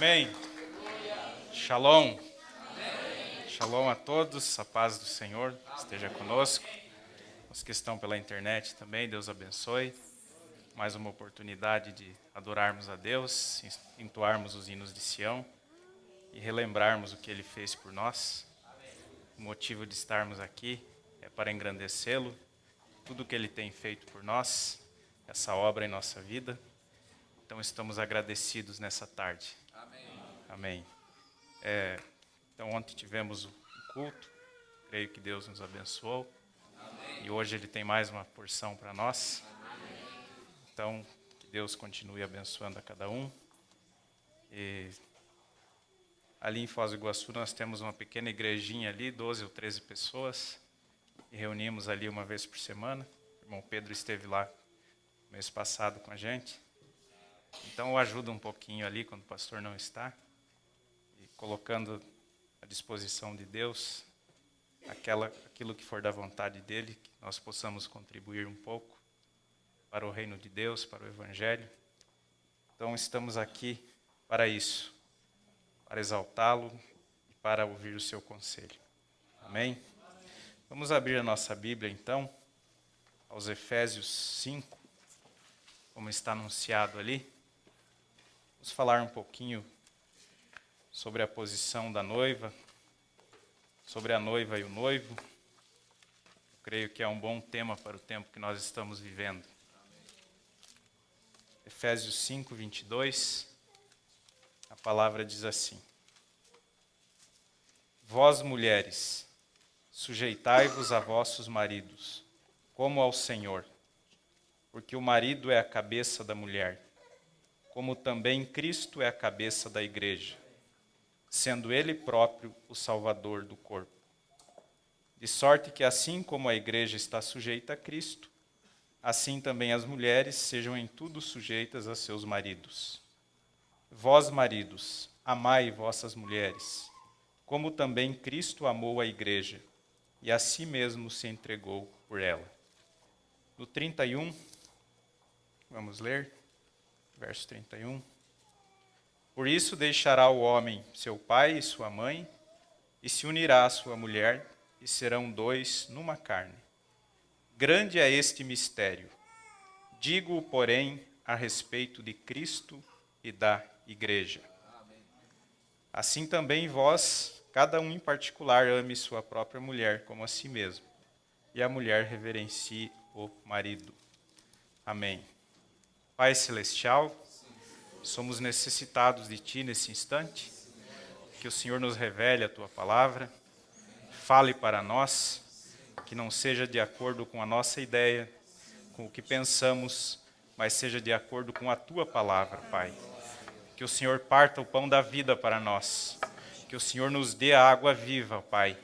Amém. Shalom. Shalom a todos, a paz do Senhor esteja conosco. Os que estão pela internet também, Deus abençoe. Mais uma oportunidade de adorarmos a Deus, entoarmos os hinos de Sião e relembrarmos o que Ele fez por nós. O motivo de estarmos aqui é para engrandecê-lo, tudo o que Ele tem feito por nós, essa obra em nossa vida. Então estamos agradecidos nessa tarde. Amém. Então ontem tivemos um culto, creio que Deus nos abençoou. Amém. E hoje Ele tem mais uma porção para nós. Amém. Então que Deus continue abençoando a cada um. E ali em Foz do Iguaçu nós temos uma pequena igrejinha ali, 12 ou 13 pessoas. E reunimos ali uma vez por semana. O irmão Pedro esteve lá mês passado com a gente. Então eu ajudo um pouquinho ali quando o pastor não está. Colocando à disposição de Deus aquilo que for da vontade dEle, que nós possamos contribuir um pouco para o reino de Deus, para o Evangelho. Então estamos aqui para isso, para exaltá-lo e para ouvir o seu conselho. Amém? Vamos abrir a nossa Bíblia então, aos Efésios 5, como está anunciado ali. Vamos falar um pouquinho sobre a posição da noiva, sobre a noiva e o noivo. Eu creio que é um bom tema para o tempo que nós estamos vivendo. Efésios 5, 22, a palavra diz assim: Vós, mulheres, sujeitai-vos a vossos maridos, como ao Senhor, porque o marido é a cabeça da mulher, como também Cristo é a cabeça da igreja, sendo Ele próprio o Salvador do corpo. De sorte que assim como a igreja está sujeita a Cristo, assim também as mulheres sejam em tudo sujeitas a seus maridos. Vós, maridos, amai vossas mulheres, como também Cristo amou a igreja, e a si mesmo se entregou por ela. No 31, vamos ler, verso 31. Por isso deixará o homem seu pai e sua mãe, e se unirá à sua mulher, e serão dois numa carne. Grande é este mistério. Digo-o, porém, a respeito de Cristo e da igreja. Assim também vós, cada um em particular, ame sua própria mulher como a si mesmo, e a mulher reverencie o marido. Amém. Pai Celestial, somos necessitados de Ti nesse instante, que o Senhor nos revele a Tua palavra, fale para nós, que não seja de acordo com a nossa ideia, com o que pensamos, mas seja de acordo com a Tua palavra, Pai. Que o Senhor parta o pão da vida para nós, que o Senhor nos dê a água viva, Pai,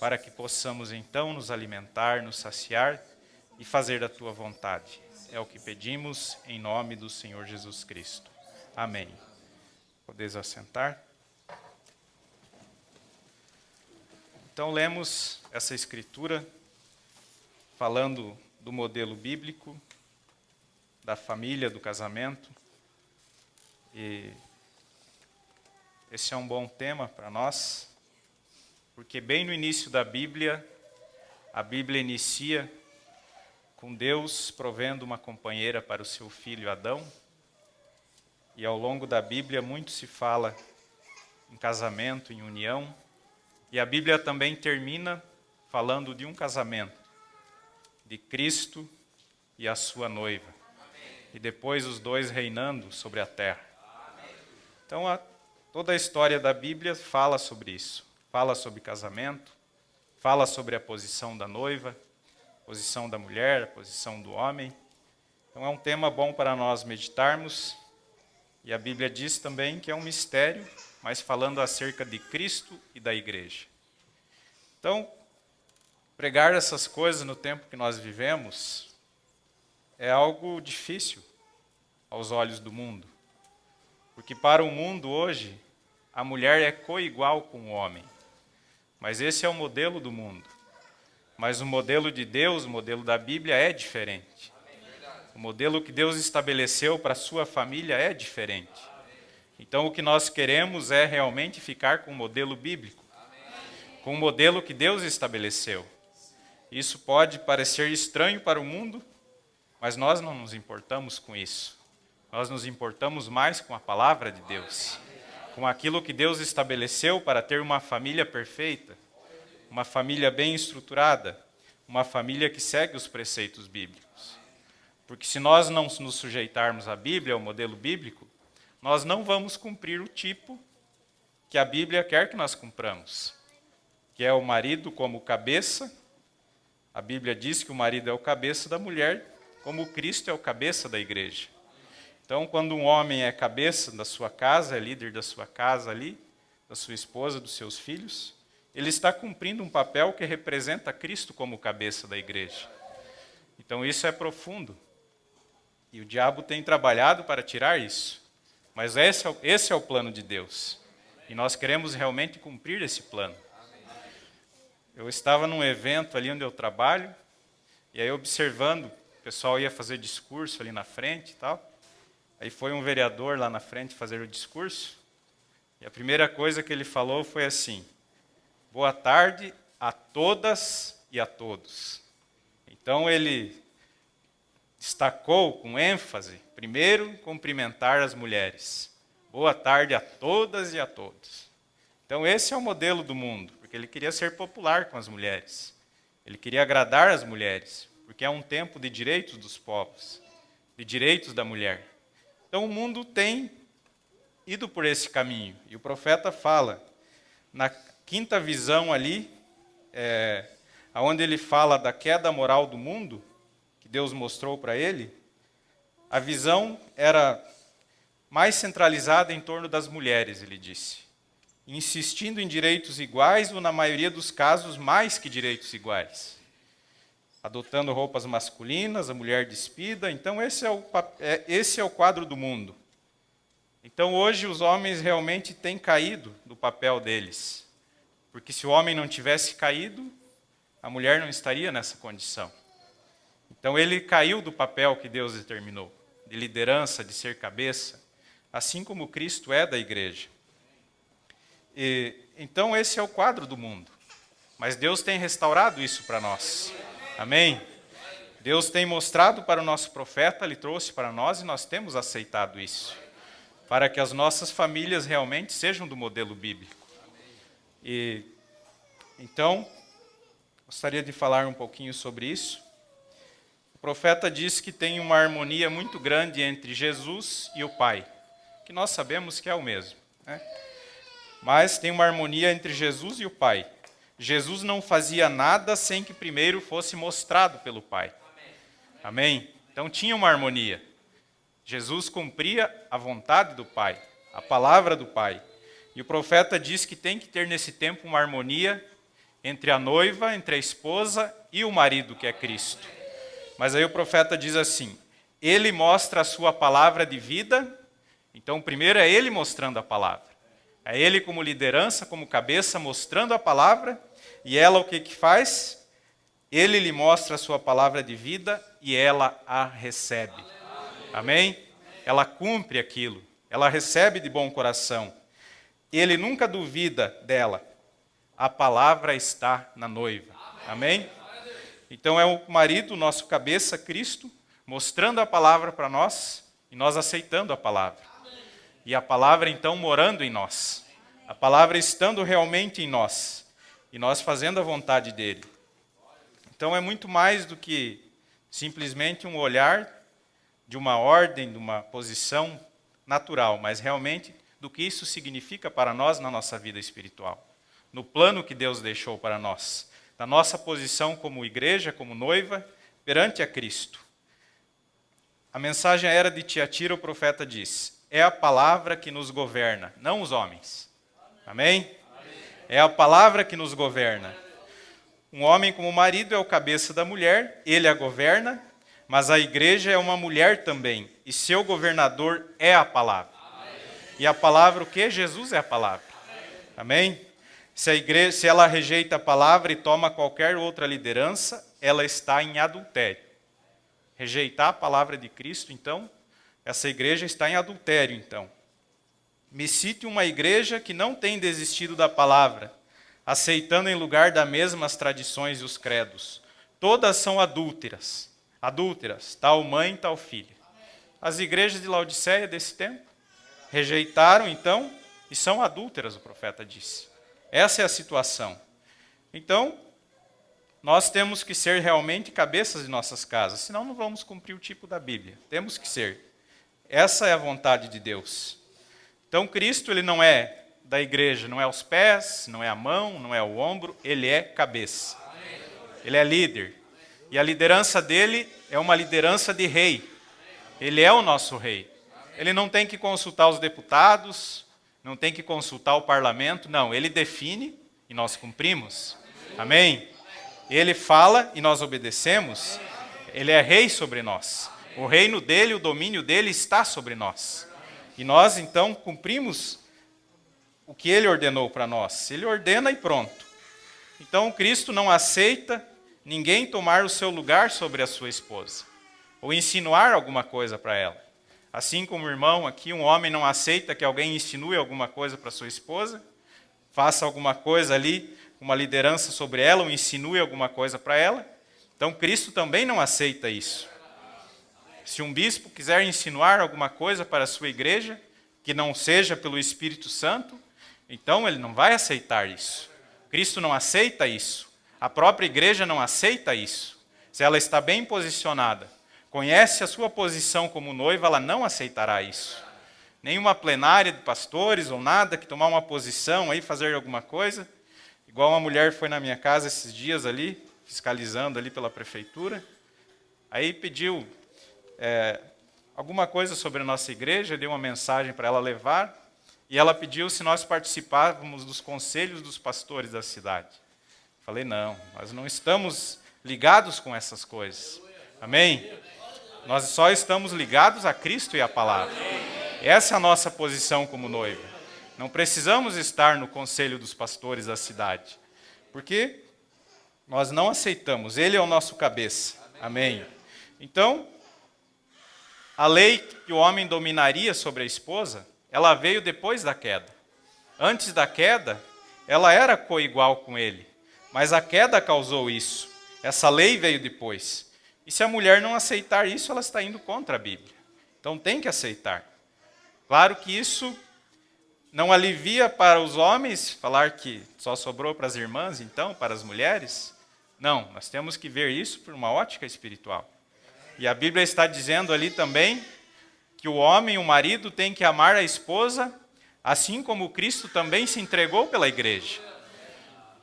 para que possamos então nos alimentar, nos saciar e fazer da Tua vontade. É o que pedimos em nome do Senhor Jesus Cristo. Amém. Podeis assentar. Então lemos essa escritura falando do modelo bíblico, da família, do casamento. E esse é um bom tema para nós, porque bem no início da Bíblia, a Bíblia inicia com Deus provendo uma companheira para o seu filho Adão. E ao longo da Bíblia muito se fala em casamento, em união. E a Bíblia também termina falando de um casamento, de Cristo e a sua noiva. E depois os dois reinando sobre a terra. Então toda a história da Bíblia fala sobre isso. Fala sobre casamento, fala sobre a posição da noiva, a posição da mulher, a posição do homem. Então é um tema bom para nós meditarmos. E a Bíblia diz também que é um mistério, mas falando acerca de Cristo e da igreja. Então, pregar essas coisas no tempo que nós vivemos é algo difícil aos olhos do mundo. Porque para o mundo hoje, a mulher é coigual com o homem. Mas esse é o modelo do mundo. Mas o modelo de Deus, o modelo da Bíblia é diferente. O modelo que Deus estabeleceu para a sua família é diferente. Então, o que nós queremos é realmente ficar com o modelo bíblico, com o modelo que Deus estabeleceu. Isso pode parecer estranho para o mundo, mas nós não nos importamos com isso. Nós nos importamos mais com a palavra de Deus, com aquilo que Deus estabeleceu para ter uma família perfeita, uma família bem estruturada, uma família que segue os preceitos bíblicos. Porque se nós não nos sujeitarmos à Bíblia, ao modelo bíblico, nós não vamos cumprir o tipo que a Bíblia quer que nós cumpramos, que é o marido como cabeça. A Bíblia diz que o marido é o cabeça da mulher, como Cristo é o cabeça da igreja. Então, quando um homem é cabeça da sua casa, é líder da sua casa ali, da sua esposa, dos seus filhos, ele está cumprindo um papel que representa Cristo como cabeça da igreja. Então, isso é profundo. E o diabo tem trabalhado para tirar isso. Mas esse é o plano de Deus. E nós queremos realmente cumprir esse plano. Eu estava num evento ali onde eu trabalho, e aí observando, o pessoal ia fazer discurso ali na frente e tal. Aí foi um vereador lá na frente fazer o discurso, e a primeira coisa que ele falou foi assim: boa tarde a todas e a todos. Então ele destacou com ênfase, primeiro, cumprimentar as mulheres. Boa tarde a todas e a todos. Então esse é o modelo do mundo, porque ele queria ser popular com as mulheres. Ele queria agradar as mulheres, porque é um tempo de direitos dos povos, de direitos da mulher. Então o mundo tem ido por esse caminho. E o profeta fala, na quinta visão ali, onde ele fala da queda moral do mundo, que Deus mostrou para ele, a visão era mais centralizada em torno das mulheres, ele disse, insistindo em direitos iguais ou, na maioria dos casos, mais que direitos iguais. Adotando roupas masculinas, a mulher despida. Então, esse é o quadro do mundo. Então, hoje, os homens realmente têm caído do papel deles. Porque se o homem não tivesse caído, a mulher não estaria nessa condição. Então, ele caiu do papel que Deus determinou, de liderança, de ser cabeça, assim como Cristo é da igreja. Então, esse é o quadro do mundo. Mas Deus tem restaurado isso para nós. Amém? Deus tem mostrado para o nosso profeta, ele trouxe para nós e nós temos aceitado isso, para que as nossas famílias realmente sejam do modelo bíblico. Então, gostaria de falar um pouquinho sobre isso. O profeta diz que tem uma harmonia muito grande entre Jesus e o Pai, que nós sabemos que é o mesmo, né? Mas tem uma harmonia entre Jesus e o Pai. Jesus não fazia nada sem que primeiro fosse mostrado pelo Pai. Amém? Então tinha uma harmonia. Jesus cumpria a vontade do Pai, a palavra do Pai. E o profeta diz que tem que ter nesse tempo uma harmonia entre a noiva, entre a esposa e o marido, que é Cristo. Mas aí o profeta diz assim: ele mostra a sua palavra de vida. Então primeiro é ele mostrando a palavra. É ele como liderança, como cabeça, mostrando a palavra. E ela o que faz? Ele lhe mostra a sua palavra de vida e ela a recebe. Amém? Ela cumpre aquilo. Ela recebe de bom coração. Ele nunca duvida dela. A palavra está na noiva. Amém? Então é o marido, nosso cabeça, Cristo, mostrando a palavra para nós e nós aceitando a palavra. E a palavra, então, morando em nós. A palavra estando realmente em nós. E nós fazendo a vontade dele. Então, é muito mais do que simplesmente um olhar de uma ordem, de uma posição natural, mas realmente do que isso significa para nós na nossa vida espiritual. No plano que Deus deixou para nós. Na nossa posição como igreja, como noiva, perante a Cristo. A mensagem era de Tiatira, o profeta diz: é a palavra que nos governa, não os homens. Amém? É a palavra que nos governa. Um homem como marido é o cabeça da mulher, ele a governa, mas a igreja é uma mulher também, e seu governador é a palavra. E a palavra o quê? Jesus é a palavra. Amém? Se ela rejeita a palavra e toma qualquer outra liderança, ela está em adultério. Rejeitar a palavra de Cristo, então, essa igreja está em adultério, então. me cite uma igreja que não tem desistido da palavra, aceitando em lugar da mesma as tradições e os credos. Todas são adúlteras. Adúlteras, tal mãe, tal filha. As igrejas de Laodiceia desse tempo rejeitaram, então, e são adúlteras, o profeta disse. Essa é a situação. Então, nós temos que ser realmente cabeças de nossas casas, senão não vamos cumprir o tipo da Bíblia. Temos que ser. Essa é a vontade de Deus. Então, Cristo, ele não é da igreja, não é os pés, não é a mão, não é o ombro, ele é cabeça. Ele é líder. E a liderança dele é uma liderança de rei. Ele é o nosso rei. Ele não tem que consultar os deputados, não tem que consultar o parlamento, não. Ele define e nós cumprimos. Amém? Ele fala e nós obedecemos. Ele é rei sobre nós. O reino dele, o domínio dele está sobre nós. E nós, então, cumprimos o que ele ordenou para nós. Ele ordena e pronto. Então, Cristo não aceita ninguém tomar o seu lugar sobre a sua esposa, ou insinuar alguma coisa para ela. Assim como o irmão aqui, um homem não aceita que alguém insinue alguma coisa para sua esposa, faça alguma coisa ali, uma liderança sobre ela, ou insinue alguma coisa para ela. Então, Cristo também não aceita isso. Se um bispo quiser insinuar alguma coisa para a sua igreja, que não seja pelo Espírito Santo, então ele não vai aceitar isso. Cristo não aceita isso. A própria igreja não aceita isso. Se ela está bem posicionada, conhece a sua posição como noiva, ela não aceitará isso. Nenhuma plenária de pastores ou nada que tomar uma posição aí, fazer alguma coisa. Igual uma mulher foi na minha casa esses dias ali, fiscalizando ali pela prefeitura. Aí pediu alguma coisa sobre a nossa igreja, eu dei uma mensagem para ela levar, e ela pediu se nós participávamos dos conselhos dos pastores da cidade. Falei, não, nós não estamos ligados com essas coisas. Amém? Nós só estamos ligados a Cristo e à palavra. Essa é a nossa posição como noiva. Não precisamos estar no conselho dos pastores da cidade, porque nós não aceitamos. Ele é o nosso cabeça. Amém? Então, a lei que o homem dominaria sobre a esposa, ela veio depois da queda. Antes da queda, ela era coigual com ele. Mas a queda causou isso. Essa lei veio depois. E se a mulher não aceitar isso, ela está indo contra a Bíblia. Então tem que aceitar. Claro que isso não alivia para os homens, falar que só sobrou para as irmãs, então, para as mulheres. Não, nós temos que ver isso por uma ótica espiritual. E a Bíblia está dizendo ali também que o homem, o marido, tem que amar a esposa, assim como Cristo também se entregou pela igreja.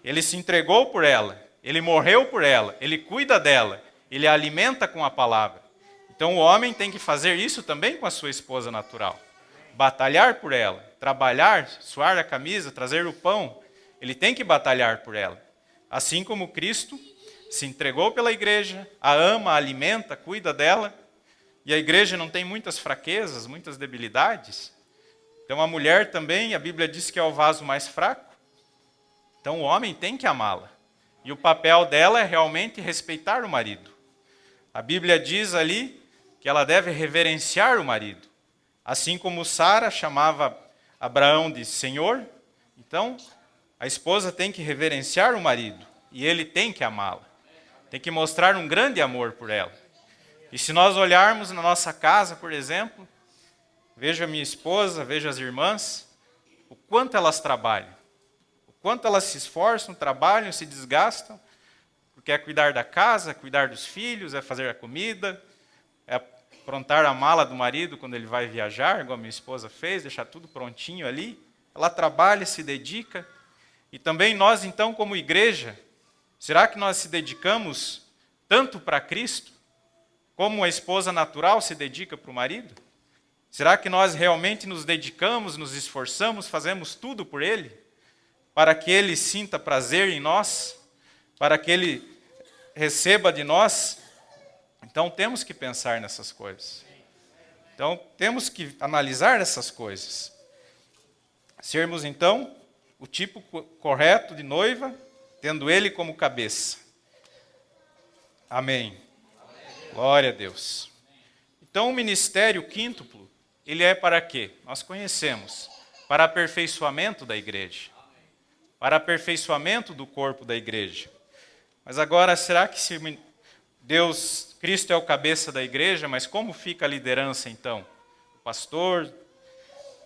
Ele se entregou por ela, ele morreu por ela, ele cuida dela, ele a alimenta com a palavra. Então o homem tem que fazer isso também com a sua esposa natural. Batalhar por ela, trabalhar, suar a camisa, trazer o pão. Ele tem que batalhar por ela. Assim como Cristo se entregou pela igreja, a ama, a alimenta, cuida dela. E a igreja não tem muitas fraquezas, muitas debilidades. Então a mulher também, a Bíblia diz que é o vaso mais fraco. Então o homem tem que amá-la. E o papel dela é realmente respeitar o marido. A Bíblia diz ali que ela deve reverenciar o marido. Assim como Sara chamava Abraão de Senhor, então a esposa tem que reverenciar o marido. E ele tem que amá-la. Tem que mostrar um grande amor por ela. E se nós olharmos na nossa casa, por exemplo, vejo a minha esposa, vejo as irmãs, o quanto elas trabalham. Quanto elas se esforçam, trabalham, se desgastam, porque é cuidar da casa, cuidar dos filhos, é fazer a comida, é aprontar a mala do marido quando ele vai viajar, igual a minha esposa fez, deixar tudo prontinho ali. Ela trabalha, se dedica. E também nós, então, como igreja, será que nós se dedicamos tanto para Cristo, como a esposa natural se dedica para o marido? Será que nós realmente nos dedicamos, nos esforçamos, fazemos tudo por Ele? Para que Ele sinta prazer em nós, para que Ele receba de nós. Então temos que pensar nessas coisas. Então temos que analisar essas coisas. Sermos então o tipo correto de noiva, tendo Ele como cabeça. Amém. Glória a Deus. Então o ministério quíntuplo, ele é para quê? Nós conhecemos. para aperfeiçoamento da igreja, para aperfeiçoamento do corpo da igreja. Mas agora, será que se Cristo é o cabeça da igreja, mas como fica a liderança então? Do pastor,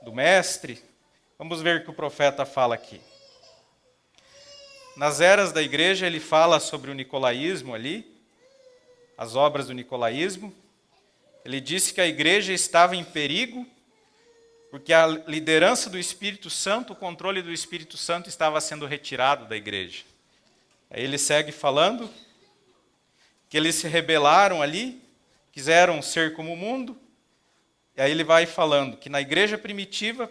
do mestre? Vamos ver o que o profeta fala aqui. Nas eras da igreja, ele fala sobre o nicolaísmo ali, as obras do nicolaísmo. Ele disse que a igreja estava em perigo, porque a liderança do Espírito Santo, o controle do Espírito Santo estava sendo retirado da igreja. Aí ele segue falando que eles se rebelaram ali, quiseram ser como o mundo. E aí ele vai falando que na igreja primitiva,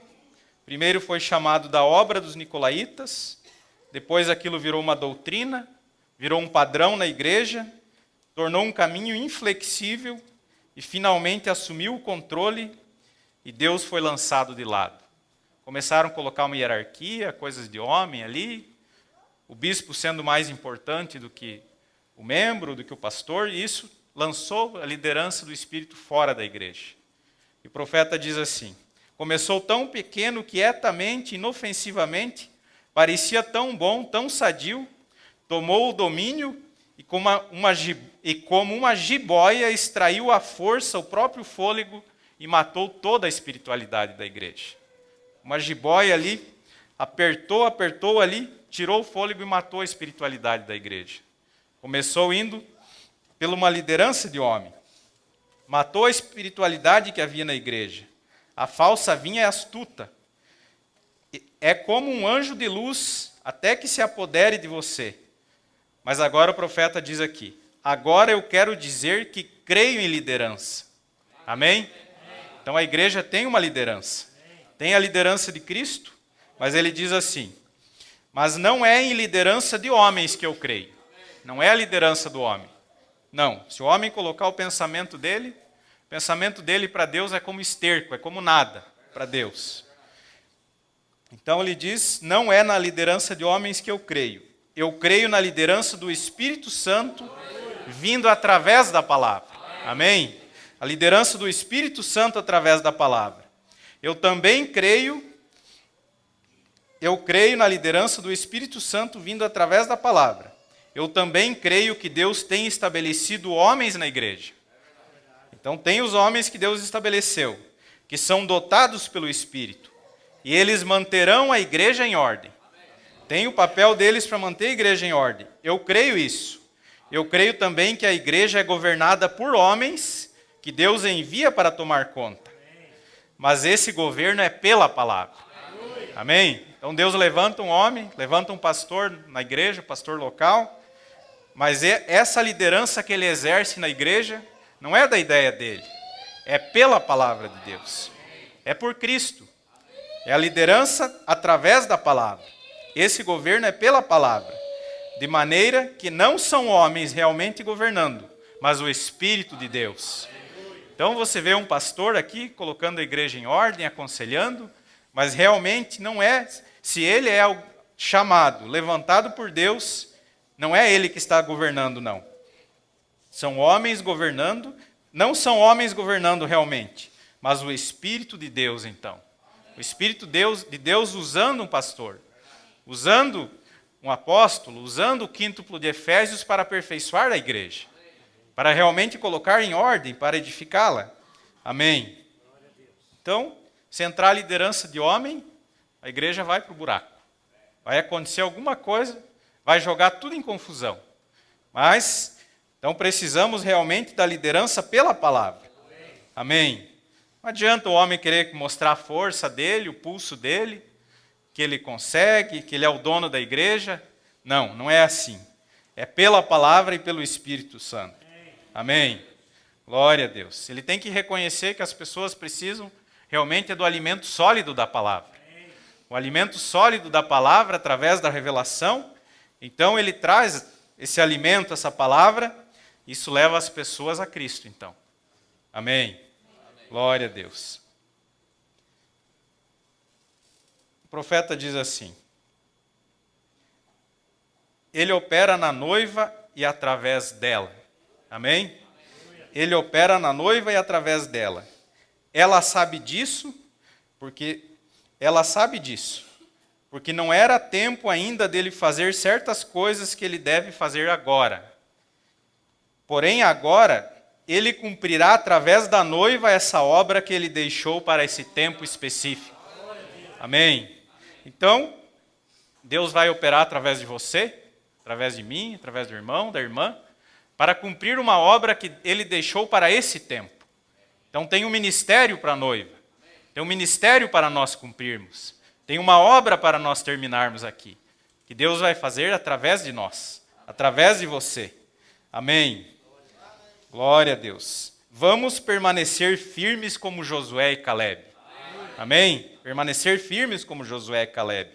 primeiro foi chamado da obra dos nicolaítas, depois aquilo virou uma doutrina, virou um padrão na igreja, tornou um caminho inflexível e finalmente assumiu o controle e Deus foi lançado de lado. Começaram a colocar uma hierarquia, coisas de homem ali, o bispo sendo mais importante do que o membro, do que o pastor, e isso lançou a liderança do Espírito fora da igreja. E o profeta diz assim: começou tão pequeno, quietamente, inofensivamente, parecia tão bom, tão sadio, tomou o domínio e como uma jiboia extraiu a força, o próprio fôlego e matou toda a espiritualidade da igreja. Uma jiboia ali, apertou ali, tirou o fôlego e matou a espiritualidade da igreja. Começou indo pela uma liderança de homem. Matou a espiritualidade que havia na igreja. A falsa vinha é astuta. É como um anjo de luz até que se apodere de você. Mas agora o profeta diz aqui: agora eu quero dizer que creio em liderança. Amém? Então a igreja tem uma liderança. Tem a liderança de Cristo, mas ele diz assim: mas não é em liderança de homens que eu creio. Não é a liderança do homem. Não. Se o homem colocar o pensamento dele para Deus é como esterco, é como nada para Deus. Então ele diz: não é na liderança de homens que eu creio. Eu creio na liderança do Espírito Santo vindo através da palavra. Amém? A liderança do Espírito Santo através da palavra. Eu creio na liderança do Espírito Santo vindo através da palavra. Eu também creio que Deus tem estabelecido homens na igreja. Então tem os homens que Deus estabeleceu, que são dotados pelo Espírito. E eles manterão a igreja em ordem. Tem o papel deles para manter a igreja em ordem. Eu creio isso. Eu creio também que a igreja é governada por homens que Deus envia para tomar conta. Mas esse governo é pela palavra. Amém? Então Deus levanta um homem, levanta um pastor na igreja, pastor local, mas essa liderança que ele exerce na igreja não é da ideia dele, é pela palavra de Deus. É por Cristo. É a liderança através da palavra. Esse governo é pela palavra, de maneira que não são homens realmente governando, mas o Espírito de Deus. Então você vê um pastor aqui colocando a igreja em ordem, aconselhando, mas realmente não é, se ele é chamado, levantado por Deus, não é ele que está governando, não. São homens governando, não são homens governando realmente, mas o Espírito de Deus, então. O Espírito de Deus usando um pastor, usando um apóstolo, usando o quíntuplo de Efésios para aperfeiçoar a igreja, para realmente colocar em ordem, para edificá-la. Amém. Então, se entrar a liderança de homem, a igreja vai para o buraco. Vai acontecer alguma coisa, vai jogar tudo em confusão. Mas, então precisamos realmente da liderança pela palavra. Amém. Não adianta o homem querer mostrar a força dele, o pulso dele, que ele consegue, que ele é o dono da igreja. Não, não é assim. É pela palavra e pelo Espírito Santo. Amém. Glória a Deus. Ele tem que reconhecer que as pessoas precisam realmente do alimento sólido da palavra. O alimento sólido da palavra através da revelação. Então ele traz esse alimento, essa palavra, isso leva as pessoas a Cristo, então. Amém. Glória a Deus. O profeta diz assim: ele opera na noiva e através dela. Amém? Ele opera na noiva e através dela. Ela sabe disso, porque ela sabe disso, porque não era tempo ainda dele fazer certas coisas que ele deve fazer agora. Porém, agora, ele cumprirá através da noiva essa obra que ele deixou para esse tempo específico. Amém? Então, Deus vai operar através de você, através de mim, através do irmão, da irmã, para cumprir uma obra que ele deixou para esse tempo. Então, tem um ministério para a noiva, tem um ministério para nós cumprirmos, tem uma obra para nós terminarmos aqui, que Deus vai fazer através de nós, através de você. Amém? Glória a Deus. Vamos permanecer firmes como Josué e Calebe. Amém? Permanecer firmes como Josué e Calebe.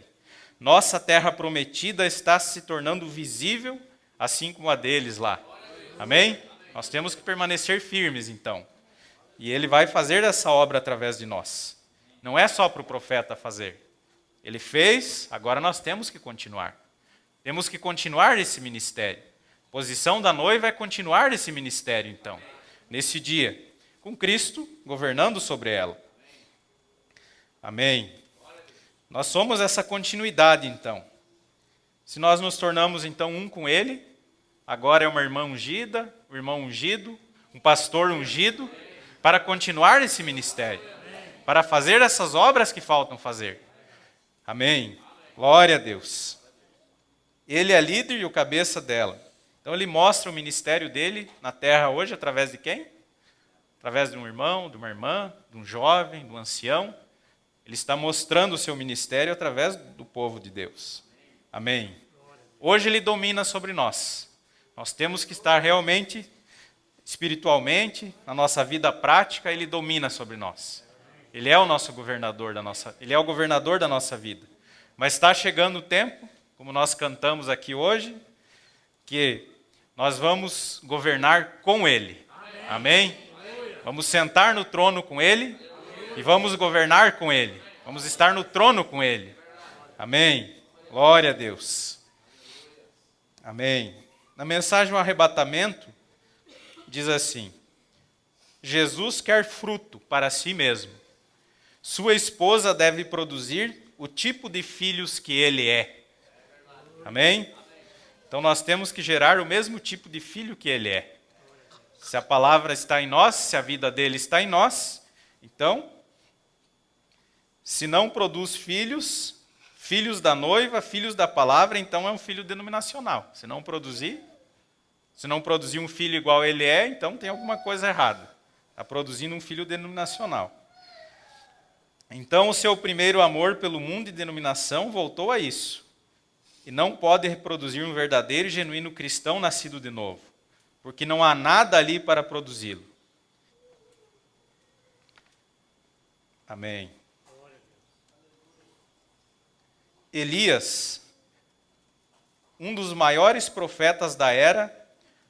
Nossa terra prometida está se tornando visível, assim como a deles lá. Amém? Nós temos que permanecer firmes, então. E ele vai fazer essa obra através de nós. Não é só para o profeta fazer. Ele fez, agora nós temos que continuar. Temos que continuar esse ministério. A posição da noiva é continuar esse ministério, então, nesse dia, com Cristo governando sobre ela. Amém? Nós somos essa continuidade, então. Se nós nos tornamos, então, um com Ele, agora é uma irmã ungida, um irmão ungido, um pastor ungido, para continuar esse ministério, para fazer essas obras que faltam fazer. Amém? Glória a Deus. Ele é líder e o cabeça dela. Então ele mostra o ministério dele na terra hoje através de quem? Através de um irmão, de uma irmã, de um jovem, de um ancião. Ele está mostrando o seu ministério através do povo de Deus. Amém? Hoje ele domina sobre nós. Nós temos que estar realmente, espiritualmente, na nossa vida prática, ele domina sobre nós. Ele é o nosso governador ele é o governador da nossa vida. Mas está chegando o tempo, como nós cantamos aqui hoje, que nós vamos governar com ele. Amém? Vamos sentar no trono com ele e vamos governar com ele. Vamos estar no trono com ele. Amém? Glória a Deus. Amém. Na mensagem O Arrebatamento, diz assim: Jesus quer fruto para si mesmo. Sua esposa deve produzir o tipo de filhos que ele é. Amém? Então nós temos que gerar o mesmo tipo de filho que ele é. Se a palavra está em nós, se a vida dele está em nós, então, se não produz filhos, filhos da noiva, filhos da palavra, então é um filho denominacional. Se não produzir um filho igual ele é, então tem alguma coisa errada. Está produzindo um filho denominacional. Então o seu primeiro amor pelo mundo e denominação voltou a isso. E não pode reproduzir um verdadeiro e genuíno cristão nascido de novo, porque não há nada ali para produzi-lo. Amém. Elias, um dos maiores profetas da era,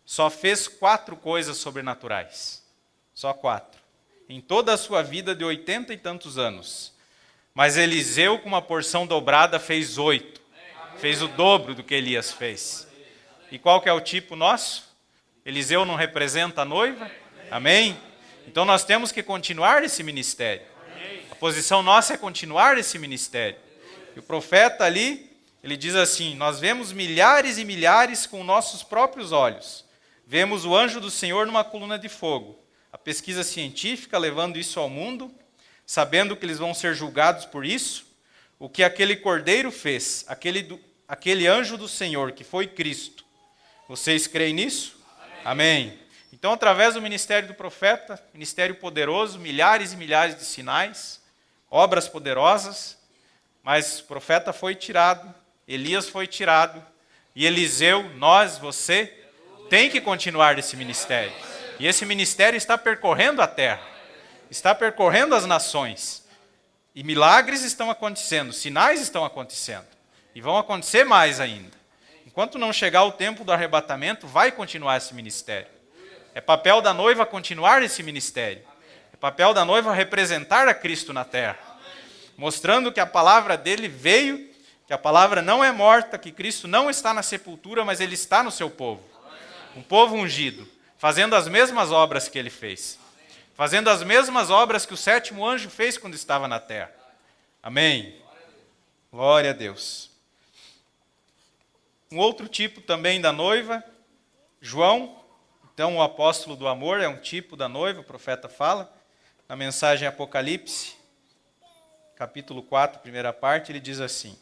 só fez 4 coisas sobrenaturais. Só 4. Em toda a sua vida de 80 e tantos anos. Mas Eliseu, com uma porção dobrada, fez 8. Fez o dobro do que Elias fez. E qual que é o tipo nosso? Eliseu não representa a noiva? Amém? Então nós temos que continuar esse ministério. A posição nossa é continuar esse ministério. E o profeta ali, ele diz assim: nós vemos milhares e milhares com nossos próprios olhos. Vemos o anjo do Senhor numa coluna de fogo. A pesquisa científica levando isso ao mundo, sabendo que eles vão ser julgados por isso. O que aquele cordeiro fez, aquele anjo do Senhor, que foi Cristo. Vocês creem nisso? Amém. Então, através do ministério do profeta, ministério poderoso, milhares e milhares de sinais, obras poderosas, mas o profeta foi tirado, Elias foi tirado, e Eliseu, nós, você, tem que continuar esse ministério. E esse ministério está percorrendo a terra, está percorrendo as nações. E milagres estão acontecendo, sinais estão acontecendo. E vão acontecer mais ainda. Enquanto não chegar o tempo do arrebatamento, vai continuar esse ministério. É papel da noiva continuar esse ministério. É papel da noiva representar a Cristo na terra. Mostrando que a palavra dele veio, que a palavra não é morta, que Cristo não está na sepultura, mas ele está no seu povo. Um povo ungido, fazendo as mesmas obras que ele fez. Fazendo as mesmas obras que o 7º anjo fez quando estava na terra. Amém? Glória a Deus. Um outro tipo também da noiva, João. Então, o apóstolo do amor é um tipo da noiva, o profeta fala. Na mensagem Apocalipse, capítulo 4, primeira parte, ele diz assim: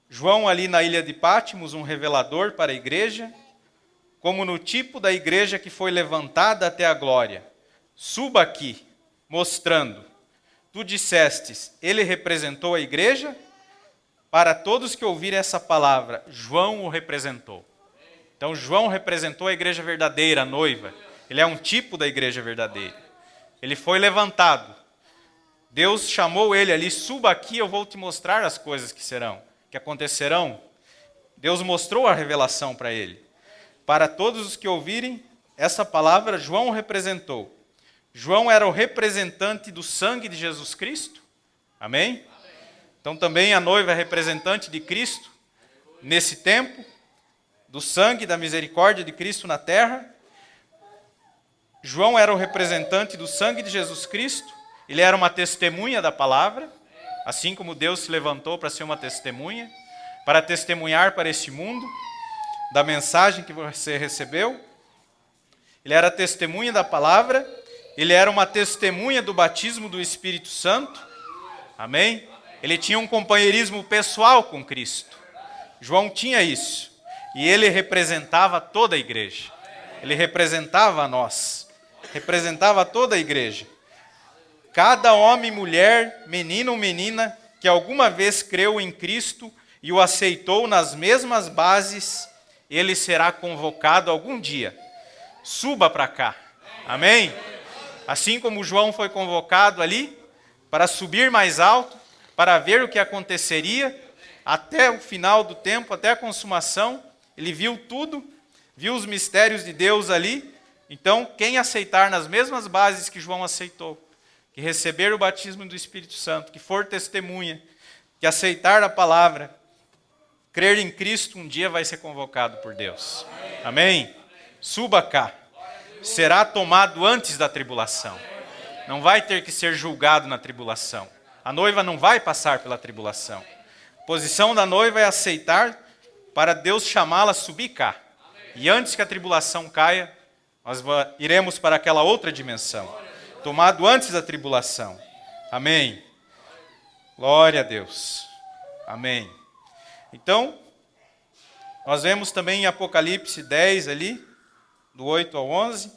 João ali na ilha de Pátimos, um revelador para a igreja, como no tipo da igreja que foi levantada até a glória. Suba aqui, mostrando. Tu dissestes, ele representou a igreja? Para todos que ouvirem essa palavra, João o representou. Então, João representou a igreja verdadeira, a noiva. Ele é um tipo da igreja verdadeira. Ele foi levantado. Deus chamou ele ali, suba aqui, eu vou te mostrar as coisas que serão, que acontecerão. Deus mostrou a revelação para ele. Para todos os que ouvirem essa palavra, João o representou. João era o representante do sangue de Jesus Cristo. Amém? Então também a noiva é representante de Cristo nesse tempo, do sangue, da misericórdia de Cristo na terra. João era o representante do sangue de Jesus Cristo. Ele era uma testemunha da palavra, assim como Deus se levantou para ser uma testemunha, para testemunhar para esse mundo da mensagem que você recebeu. Ele era testemunha da palavra. Ele era uma testemunha do batismo do Espírito Santo. Amém? Ele tinha um companheirismo pessoal com Cristo. João tinha isso. E ele representava toda a igreja. Ele representava a nós. Representava toda a igreja. Cada homem, mulher, menino ou menina que alguma vez creu em Cristo e o aceitou nas mesmas bases, ele será convocado algum dia. Suba para cá. Amém? Assim como João foi convocado ali, para subir mais alto, para ver o que aconteceria, até o final do tempo, até a consumação, ele viu tudo, viu os mistérios de Deus ali. Então, quem aceitar nas mesmas bases que João aceitou, que receber o batismo do Espírito Santo, que for testemunha, que aceitar a palavra, crer em Cristo, um dia vai ser convocado por Deus. Amém? Suba cá. Será tomado antes da tribulação. Não vai ter que ser julgado na tribulação. A noiva não vai passar pela tribulação. A posição da noiva é aceitar para Deus chamá-la a subir cá. E antes que a tribulação caia, nós iremos para aquela outra dimensão. Tomado antes da tribulação. Amém. Glória a Deus. Amém. Então, nós vemos também em Apocalipse 10 ali, do 8 ao 11,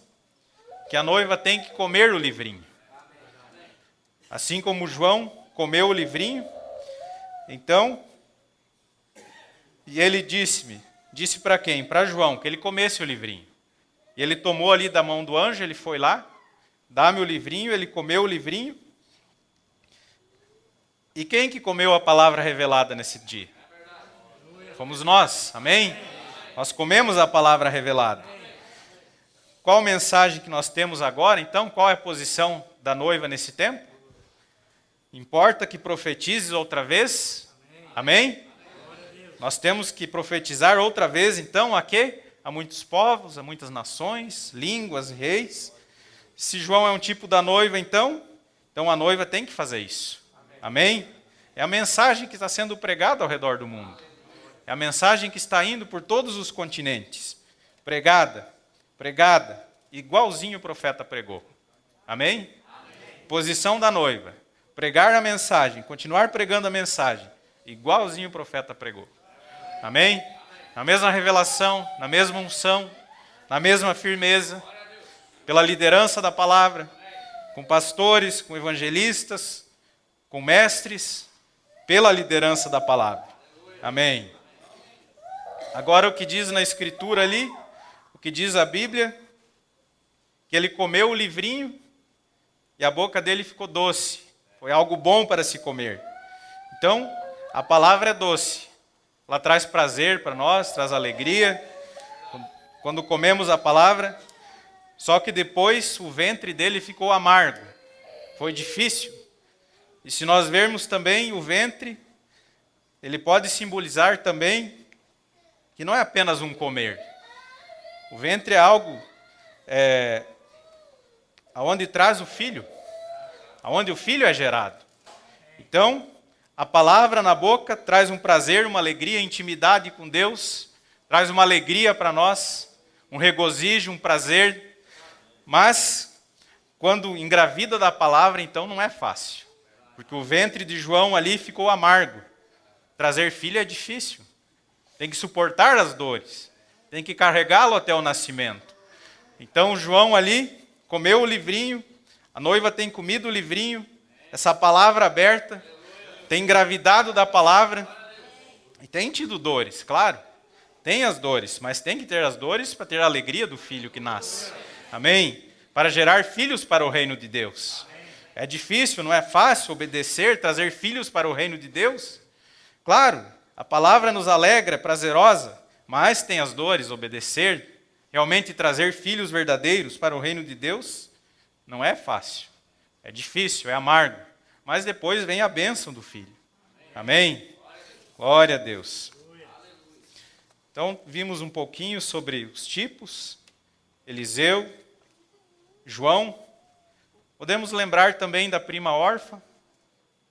que a noiva tem que comer o livrinho. Assim como João comeu o livrinho, então, e ele disse para quem? Para João, que ele comesse o livrinho. E ele tomou ali da mão do anjo, ele foi lá, dá-me o livrinho, ele comeu o livrinho. E quem que comeu a palavra revelada nesse dia? Fomos nós, amém? Nós comemos a palavra revelada. Qual a mensagem que nós temos agora, então? Qual é a posição da noiva nesse tempo? Importa que profetizes outra vez? Amém? Nós temos que profetizar outra vez, então, a quê? A muitos povos, a muitas nações, línguas, reis. Se João é um tipo da noiva, então a noiva tem que fazer isso. Amém? É a mensagem que está sendo pregada ao redor do mundo. É a mensagem que está indo por todos os continentes. Pregada, igualzinho o profeta pregou. Amém? Posição da noiva. Pregar a mensagem, continuar pregando a mensagem, igualzinho o profeta pregou. Amém? Na mesma revelação, na mesma unção, na mesma firmeza, pela liderança da palavra, com pastores, com evangelistas, com mestres, pela liderança da palavra. Amém? Agora o que diz na Escritura ali, o que diz a Bíblia, que ele comeu o livrinho e a boca dele ficou doce. Foi algo bom para se comer. Então, a palavra é doce. Ela traz prazer para nós, traz alegria. Quando comemos a palavra, só que depois o ventre dele ficou amargo. Foi difícil. E se nós vermos também o ventre, ele pode simbolizar também que não é apenas um comer. O ventre é algo aonde traz o filho, aonde o filho é gerado. Então, A palavra na boca traz um prazer, uma alegria, intimidade com Deus, traz uma alegria para nós, um regozijo, um prazer. Mas, quando engravida da palavra, então não é fácil. Porque o ventre de João ali ficou amargo. Trazer filho é difícil. Tem que suportar as dores. Tem que carregá-lo até o nascimento. Então, João ali comeu o livrinho, a noiva tem comido o livrinho, essa palavra aberta, tem engravidado da palavra e tem tido dores, claro. Tem as dores, mas tem que ter as dores para ter a alegria do filho que nasce. Amém? Para gerar filhos para o reino de Deus. É difícil, não é fácil obedecer, trazer filhos para o reino de Deus? Claro, a palavra nos alegra, é prazerosa, mas tem as dores, obedecer, realmente trazer filhos verdadeiros para o reino de Deus, não é fácil. É difícil, é amargo. Mas depois vem a bênção do filho. Amém? Glória a Deus. Então, vimos um pouquinho sobre os tipos. Eliseu, João. Podemos lembrar também da prima órfã,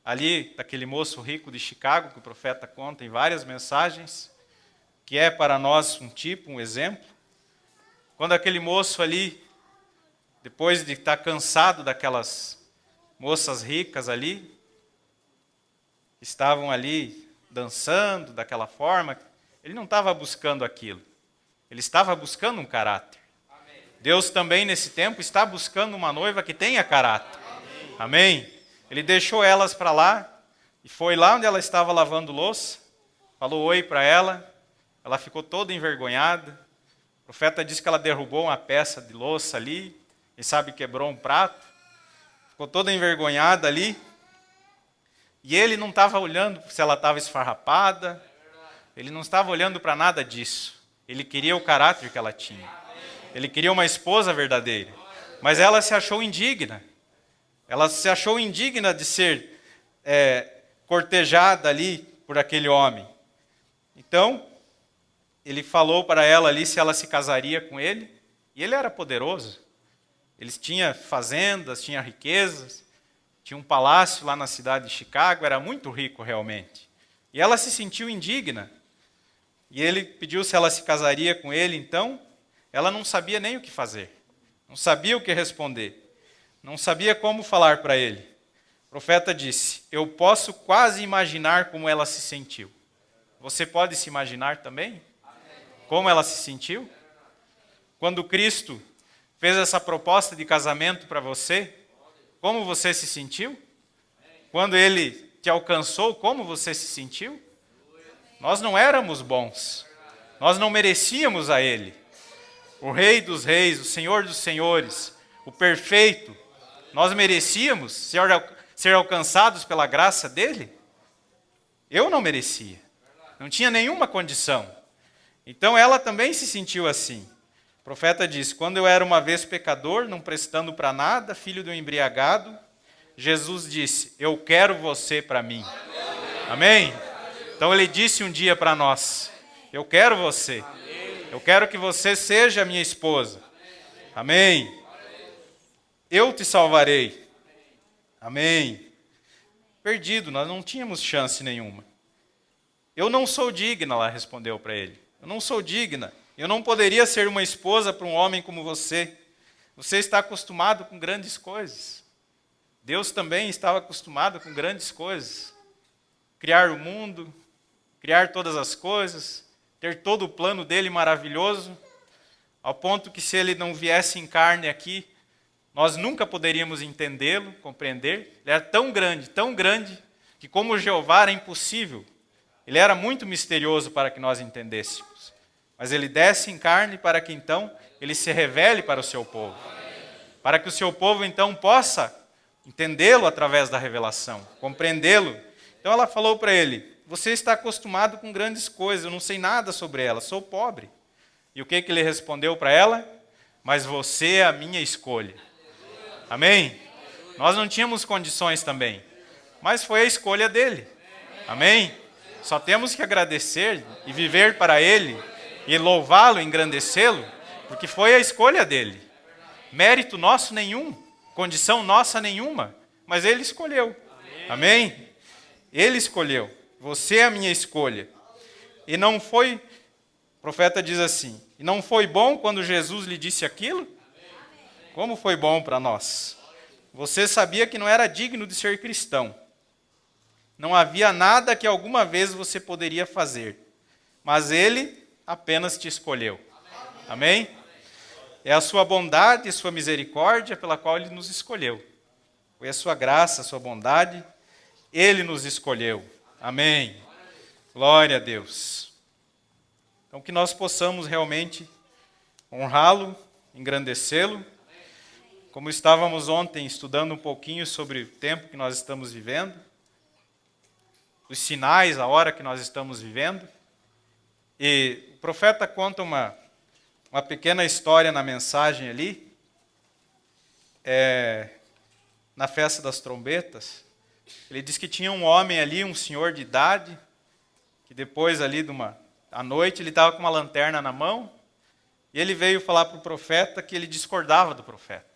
ali daquele moço rico de Chicago, que o profeta conta em várias mensagens, que é para nós um tipo, um exemplo. Quando aquele moço ali, depois de estar cansado daquelas moças ricas ali, estavam ali dançando daquela forma, ele não estava buscando aquilo. Ele estava buscando um caráter. Deus também, nesse tempo, está buscando uma noiva que tenha caráter. Amém? Ele deixou elas para lá e foi lá onde ela estava lavando louça, falou oi para ela, ela ficou toda envergonhada. O profeta disse que ela derrubou uma peça de louça ali, quem sabe quebrou um prato, ficou toda envergonhada ali. E ele não estava olhando se ela estava esfarrapada, ele não estava olhando para nada disso. Ele queria o caráter que ela tinha. Ele queria uma esposa verdadeira. Mas ela se achou indigna. Ela se achou indigna de ser cortejada ali por aquele homem. Então, ele falou para ela ali se ela se casaria com ele. E ele era poderoso. Ele tinha fazendas, tinha riquezas, tinha um palácio lá na cidade de Chicago, era muito rico realmente. E ela se sentiu indigna. E ele pediu se ela se casaria com ele, então ela não sabia nem o que fazer. Não sabia o que responder. Não sabia como falar para ele. O profeta disse, eu posso quase imaginar como ela se sentiu. Você pode se imaginar também? Como ela se sentiu? Quando Cristo fez essa proposta de casamento para você, como você se sentiu? Quando ele te alcançou, como você se sentiu? Nós não éramos bons. Nós não merecíamos a ele. O Rei dos Reis, o Senhor dos Senhores, o perfeito, nós merecíamos ser alcançados pela graça dele? Eu não merecia. Não tinha nenhuma condição. Então ela também se sentiu assim. O profeta disse, quando eu era uma vez pecador, não prestando para nada, filho de um embriagado, Jesus disse, eu quero você para mim. Amém? Então ele disse um dia para nós, eu quero você. Eu quero que você seja minha esposa. Amém? Eu te salvarei. Amém? Perdido, nós não tínhamos chance nenhuma. Eu não sou digna, ela respondeu para ele. Eu não sou digna. Eu não poderia ser uma esposa para um homem como você. Você está acostumado com grandes coisas. Deus também estava acostumado com grandes coisas. Criar o mundo, criar todas as coisas, ter todo o plano dele maravilhoso, ao ponto que se ele não viesse em carne aqui, nós nunca poderíamos entendê-lo, compreender. Ele era tão grande, que como Jeová era impossível. Ele era muito misterioso para que nós entendêssemos. Mas ele desce em carne para que então ele se revele para o seu povo. Para que o seu povo então possa entendê-lo através da revelação, compreendê-lo. Então ela falou para ele, você está acostumado com grandes coisas, eu não sei nada sobre elas, sou pobre. E o que ele respondeu para ela? Mas você é a minha escolha. Amém? Nós não tínhamos condições também, mas foi a escolha dele. Amém? Só temos que agradecer e viver para ele, e louvá-lo, engrandecê-lo, porque foi a escolha dele. Mérito nosso nenhum, condição nossa nenhuma, mas ele escolheu. Amém? Ele escolheu. Você é a minha escolha. E não foi, o profeta diz assim, e não foi bom quando Jesus lhe disse aquilo? Como foi bom para nós? Você sabia que não era digno de ser cristão. Não havia nada que alguma vez você poderia fazer. Mas Ele apenas te escolheu. Amém? É a sua bondade e sua misericórdia pela qual Ele nos escolheu. Foi a sua graça, a sua bondade, Ele nos escolheu. Amém. Glória a Deus. Então que nós possamos realmente honrá-lo, engrandecê-lo. Como estávamos ontem estudando um pouquinho sobre o tempo que nós estamos vivendo, os sinais, a hora que nós estamos vivendo. E o profeta conta uma pequena história na mensagem ali, na festa das trombetas. Ele diz que tinha um homem ali, um senhor de idade, que depois ali à noite ele estava com uma lanterna na mão, e ele veio falar para o profeta que ele discordava do profeta.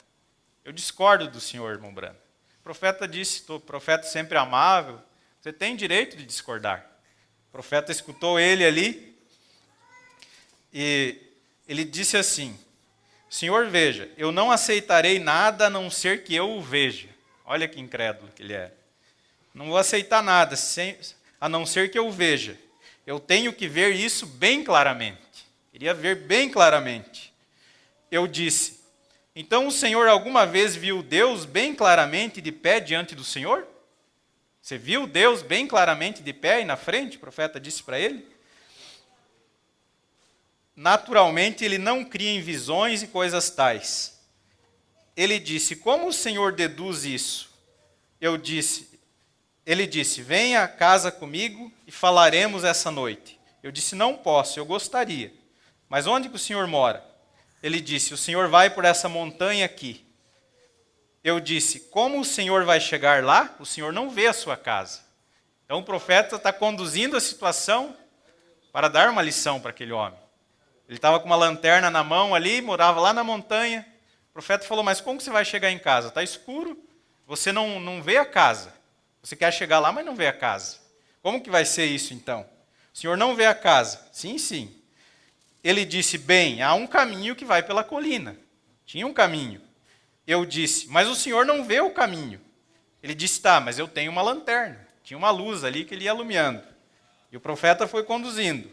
Eu discordo do senhor, irmão Brando. O profeta disse, o profeta sempre amável, você tem direito de discordar. O profeta escutou ele ali, e ele disse assim, Senhor, veja, eu não aceitarei nada a não ser que eu o veja. Olha que incrédulo que ele é. Não vou aceitar nada a não ser que eu o veja. Eu tenho que ver isso bem claramente. Queria ver bem claramente. Eu disse, então o Senhor alguma vez viu Deus bem claramente de pé diante do Senhor? Você viu Deus bem claramente de pé aí na frente? O profeta disse para ele. Naturalmente, ele não cria em visões e coisas tais. Ele disse, como o Senhor deduz isso? Ele disse, venha a casa comigo e falaremos essa noite. Eu disse, não posso, eu gostaria. Mas onde que o Senhor mora? Ele disse, o Senhor vai por essa montanha aqui. Eu disse, como o Senhor vai chegar lá? O Senhor não vê a sua casa. Então o profeta está conduzindo a situação para dar uma lição para aquele homem. Ele estava com uma lanterna na mão ali, morava lá na montanha. O profeta falou, mas como você vai chegar em casa? Está escuro, você não vê a casa. Você quer chegar lá, mas não vê a casa. Como que vai ser isso então? O Senhor não vê a casa. Sim, sim. Ele disse, bem, há um caminho que vai pela colina. Tinha um caminho. Eu disse, mas o Senhor não vê o caminho. Ele disse, tá, mas eu tenho uma lanterna. Tinha uma luz ali que ele ia iluminando. E o profeta foi conduzindo.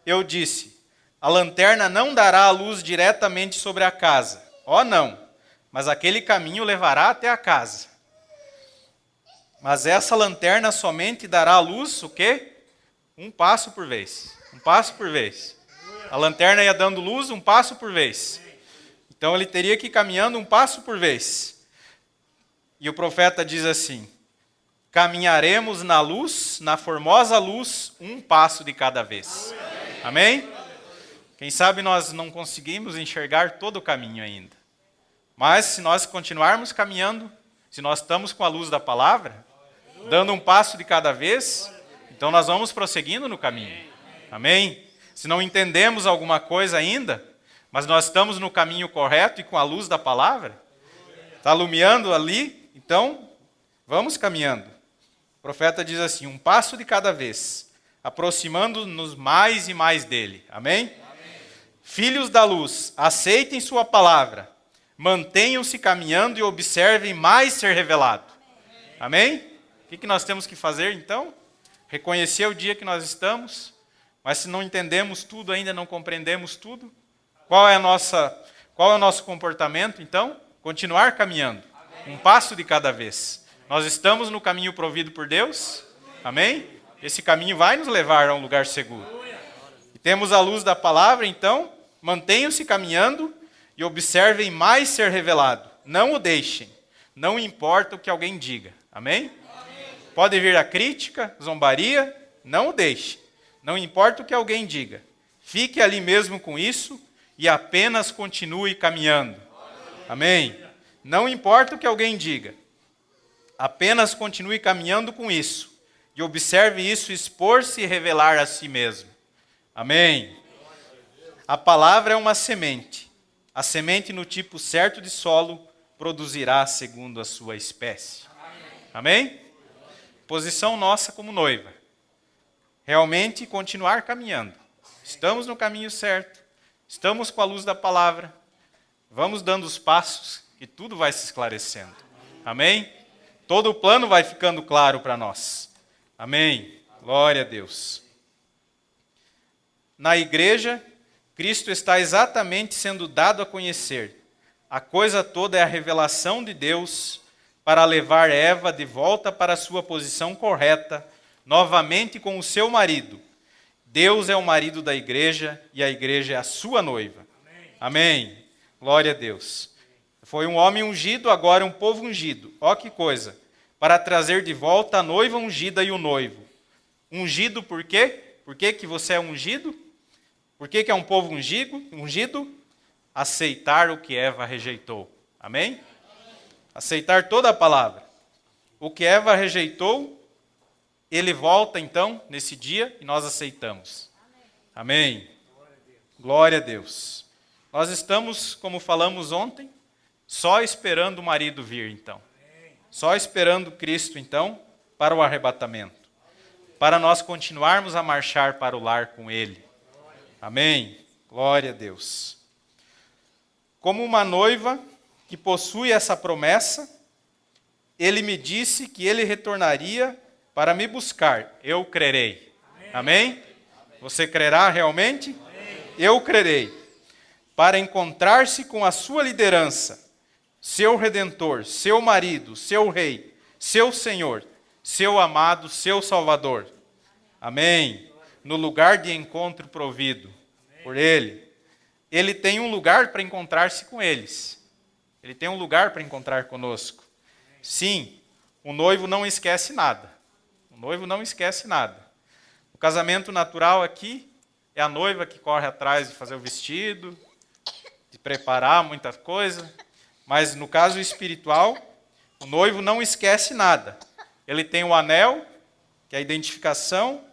Eu disse, a lanterna não dará a luz diretamente sobre a casa. Oh, não. Mas aquele caminho levará até a casa. Mas essa lanterna somente dará a luz, o quê? Um passo por vez. Um passo por vez. A lanterna ia dando luz um passo por vez. Então ele teria que ir caminhando um passo por vez. E o profeta diz assim, caminharemos na luz, na formosa luz, um passo de cada vez. Amém? Quem sabe nós não conseguimos enxergar todo o caminho ainda. Mas se nós continuarmos caminhando, se nós estamos com a luz da palavra, dando um passo de cada vez, então nós vamos prosseguindo no caminho. Amém? Se não entendemos alguma coisa ainda, mas nós estamos no caminho correto e com a luz da palavra, está iluminando ali, então vamos caminhando. O profeta diz assim, um passo de cada vez, aproximando-nos mais e mais dele. Amém? Filhos da luz, aceitem sua palavra, mantenham-se caminhando e observem mais ser revelado. Amém? O que nós temos que fazer então? Reconhecer o dia que nós estamos, mas se não entendemos tudo, ainda não compreendemos tudo, qual é o nosso comportamento então? Continuar caminhando, um passo de cada vez. Nós estamos no caminho provido por Deus, amém? Esse caminho vai nos levar a um lugar seguro. E temos a luz da palavra, então, mantenham-se caminhando e observem mais ser revelado. Não o deixem, não importa o que alguém diga, amém? Pode vir a crítica, zombaria, não o deixe. Não importa o que alguém diga. Fique ali mesmo com isso e apenas continue caminhando. Amém? Não importa o que alguém diga. Apenas continue caminhando com isso. E observe isso expor-se e revelar a si mesmo. Amém? A palavra é uma semente. A semente no tipo certo de solo produzirá segundo a sua espécie. Amém? posição nossa como noiva, realmente continuar caminhando. Estamos no caminho certo, estamos com a luz da palavra, vamos dando os passos e tudo vai se esclarecendo. Amém? Todo o plano vai ficando claro para nós. Amém? Glória a Deus. Na igreja, Cristo está exatamente sendo dado a conhecer. A coisa toda é a revelação de Deus para levar Eva de volta para a sua posição correta, novamente com o seu marido. Deus é o marido da igreja e a igreja é a sua noiva. Amém. Glória a Deus. Foi um homem ungido, agora um povo ungido. Ó que coisa. Para trazer de volta a noiva ungida e o noivo. Ungido por quê? Por que que você é ungido? Por que que é um povo ungido? Aceitar o que Eva rejeitou. Amém? Aceitar toda a palavra. O que Eva rejeitou, ele volta então nesse dia e nós aceitamos. Amém? Glória a Deus. Nós estamos, como falamos ontem, só esperando o marido vir então. Só esperando Cristo então para o arrebatamento. Para nós continuarmos a marchar para o lar com Ele. Amém? Glória a Deus. Como uma noiva que possui essa promessa, Ele me disse que Ele retornaria para me buscar. Eu crerei. Amém? Você crerá realmente? Eu crerei. Para encontrar-se com a sua liderança, seu Redentor, seu marido, seu Rei, seu Senhor, seu amado, seu Salvador. Amém? No lugar de encontro provido por Ele. Ele tem um lugar para encontrar-se com eles. Ele tem um lugar para encontrar conosco. Sim, o noivo não esquece nada. O noivo não esquece nada. O casamento natural aqui é a noiva que corre atrás de fazer o vestido, de preparar muita coisa. Mas no caso espiritual, o noivo não esquece nada. Ele tem o anel, que é a identificação,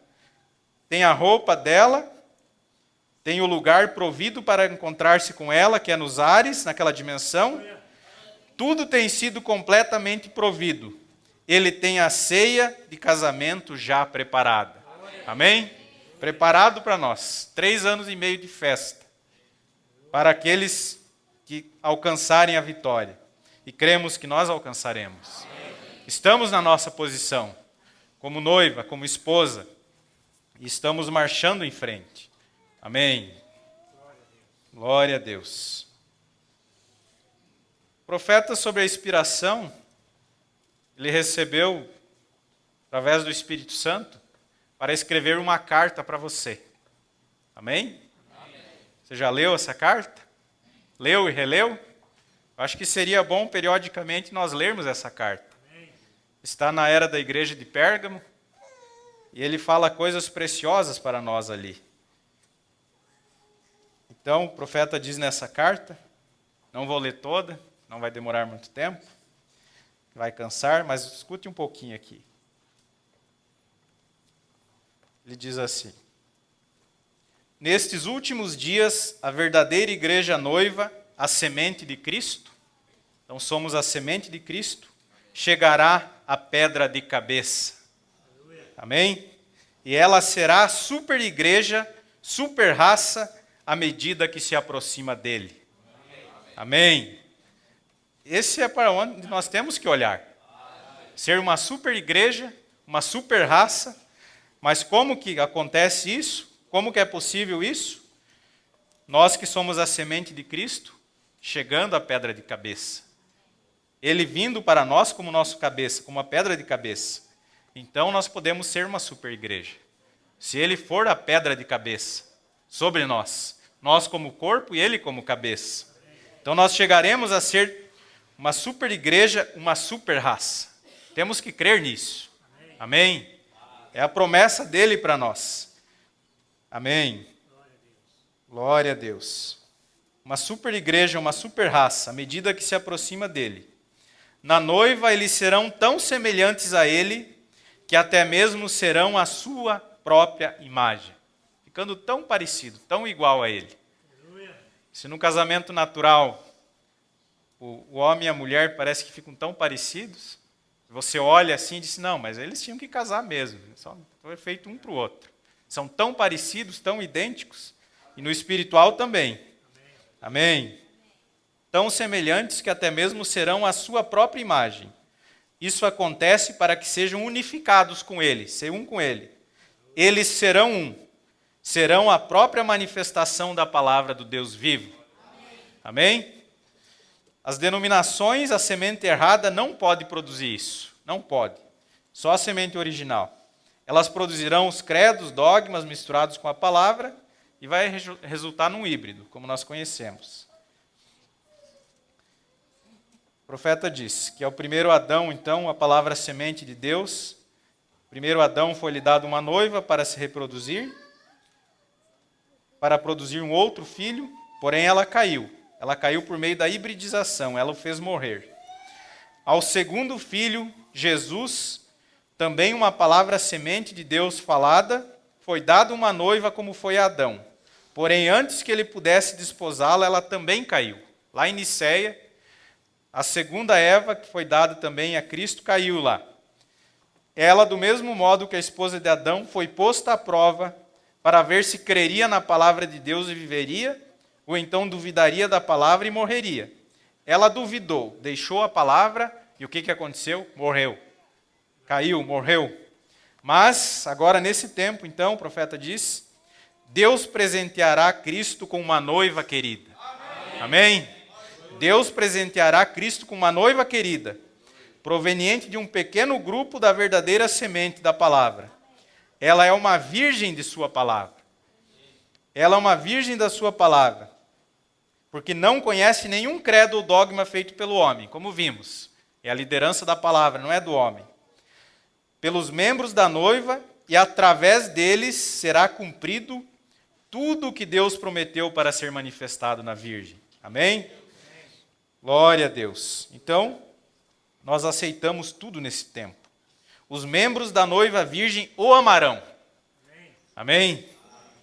tem a roupa dela, tem o lugar provido para encontrar-se com ela, que é nos ares, naquela dimensão. Tudo tem sido completamente provido. Ele tem a ceia de casamento já preparada. Amém? Preparado para nós. 3 anos e meio de festa. Para aqueles que alcançarem a vitória. E cremos que nós alcançaremos. Estamos na nossa posição. Como noiva, como esposa. E estamos marchando em frente. Amém? Glória a Deus. O profeta, sobre a inspiração, ele recebeu, através do Espírito Santo, para escrever uma carta para você. Amém? Você já leu essa carta? Leu e releu? Acho que seria bom, periodicamente, nós lermos essa carta. Está na era da igreja de Pérgamo, e ele fala coisas preciosas para nós ali. Então, o profeta diz nessa carta, não vou ler toda, não vai demorar muito tempo, vai cansar, mas escute um pouquinho aqui. Ele diz assim: nestes últimos dias, a verdadeira igreja noiva, a semente de Cristo, então somos a semente de Cristo, chegará à pedra de cabeça. Amém? E ela será super igreja, super raça, à medida que se aproxima dele. Amém? Esse é para onde nós temos que olhar. Ser uma super igreja, uma super raça. Mas como que acontece isso? Como que é possível isso? Nós que somos a semente de Cristo, chegando à pedra de cabeça. Ele vindo para nós como nosso cabeça, como a pedra de cabeça. Então nós podemos ser uma super igreja. Se ele for a pedra de cabeça sobre nós, nós como corpo e ele como cabeça. Então nós chegaremos a ser uma super igreja, uma super raça. Temos que crer nisso. Amém? É a promessa dele para nós. Amém? Glória a Deus. Uma super igreja, uma super raça, à medida que se aproxima dele. Na noiva eles serão tão semelhantes a ele, que até mesmo serão a sua própria imagem. Ficando tão parecido, tão igual a ele. Se no casamento natural o homem e a mulher parece que ficam tão parecidos, Você olha assim e diz, não, mas eles tinham que casar mesmo. Só foi feito um para o outro. São tão parecidos, tão idênticos. E no espiritual também. Amém? Tão semelhantes que até mesmo serão a sua própria imagem. Isso acontece para que sejam unificados com ele, ser um com ele. Eles serão um. Serão a própria manifestação da palavra do Deus vivo. Amém? As denominações, a semente errada não pode produzir isso. Não pode. Só a semente original. Elas produzirão os credos, dogmas misturados com a palavra e vai resultar num híbrido, como nós conhecemos. O profeta diz que ao primeiro Adão, então, a palavra semente de Deus. O primeiro Adão foi-lhe dado uma noiva para se reproduzir, para produzir um outro filho, porém ela caiu. Ela caiu por meio da hibridização, ela o fez morrer. Ao segundo filho, Jesus, também uma palavra semente de Deus falada, foi dada uma noiva como foi a Adão. Porém, antes que ele pudesse desposá-la, ela também caiu. Lá em Niceia, a segunda Eva, que foi dada também a Cristo, caiu lá. Ela, do mesmo modo que a esposa de Adão, foi posta à prova para ver se creria na palavra de Deus e viveria, ou então duvidaria da palavra e morreria. Ela duvidou, deixou a palavra, e o que aconteceu? Morreu. Caiu, morreu. Mas, agora nesse tempo, então, o profeta diz, Deus presenteará Cristo com uma noiva querida. Amém? Deus presenteará Cristo com uma noiva querida, proveniente de um pequeno grupo da verdadeira semente da palavra. Ela é uma virgem de sua palavra. Ela é uma virgem da sua palavra, porque não conhece nenhum credo ou dogma feito pelo homem, como vimos. É a liderança da palavra, não é do homem. Pelos membros da noiva, e através deles será cumprido tudo o que Deus prometeu para ser manifestado na Virgem. Amém? Glória a Deus. Então, nós aceitamos tudo nesse tempo. Os membros da noiva virgem o amarão. Amém?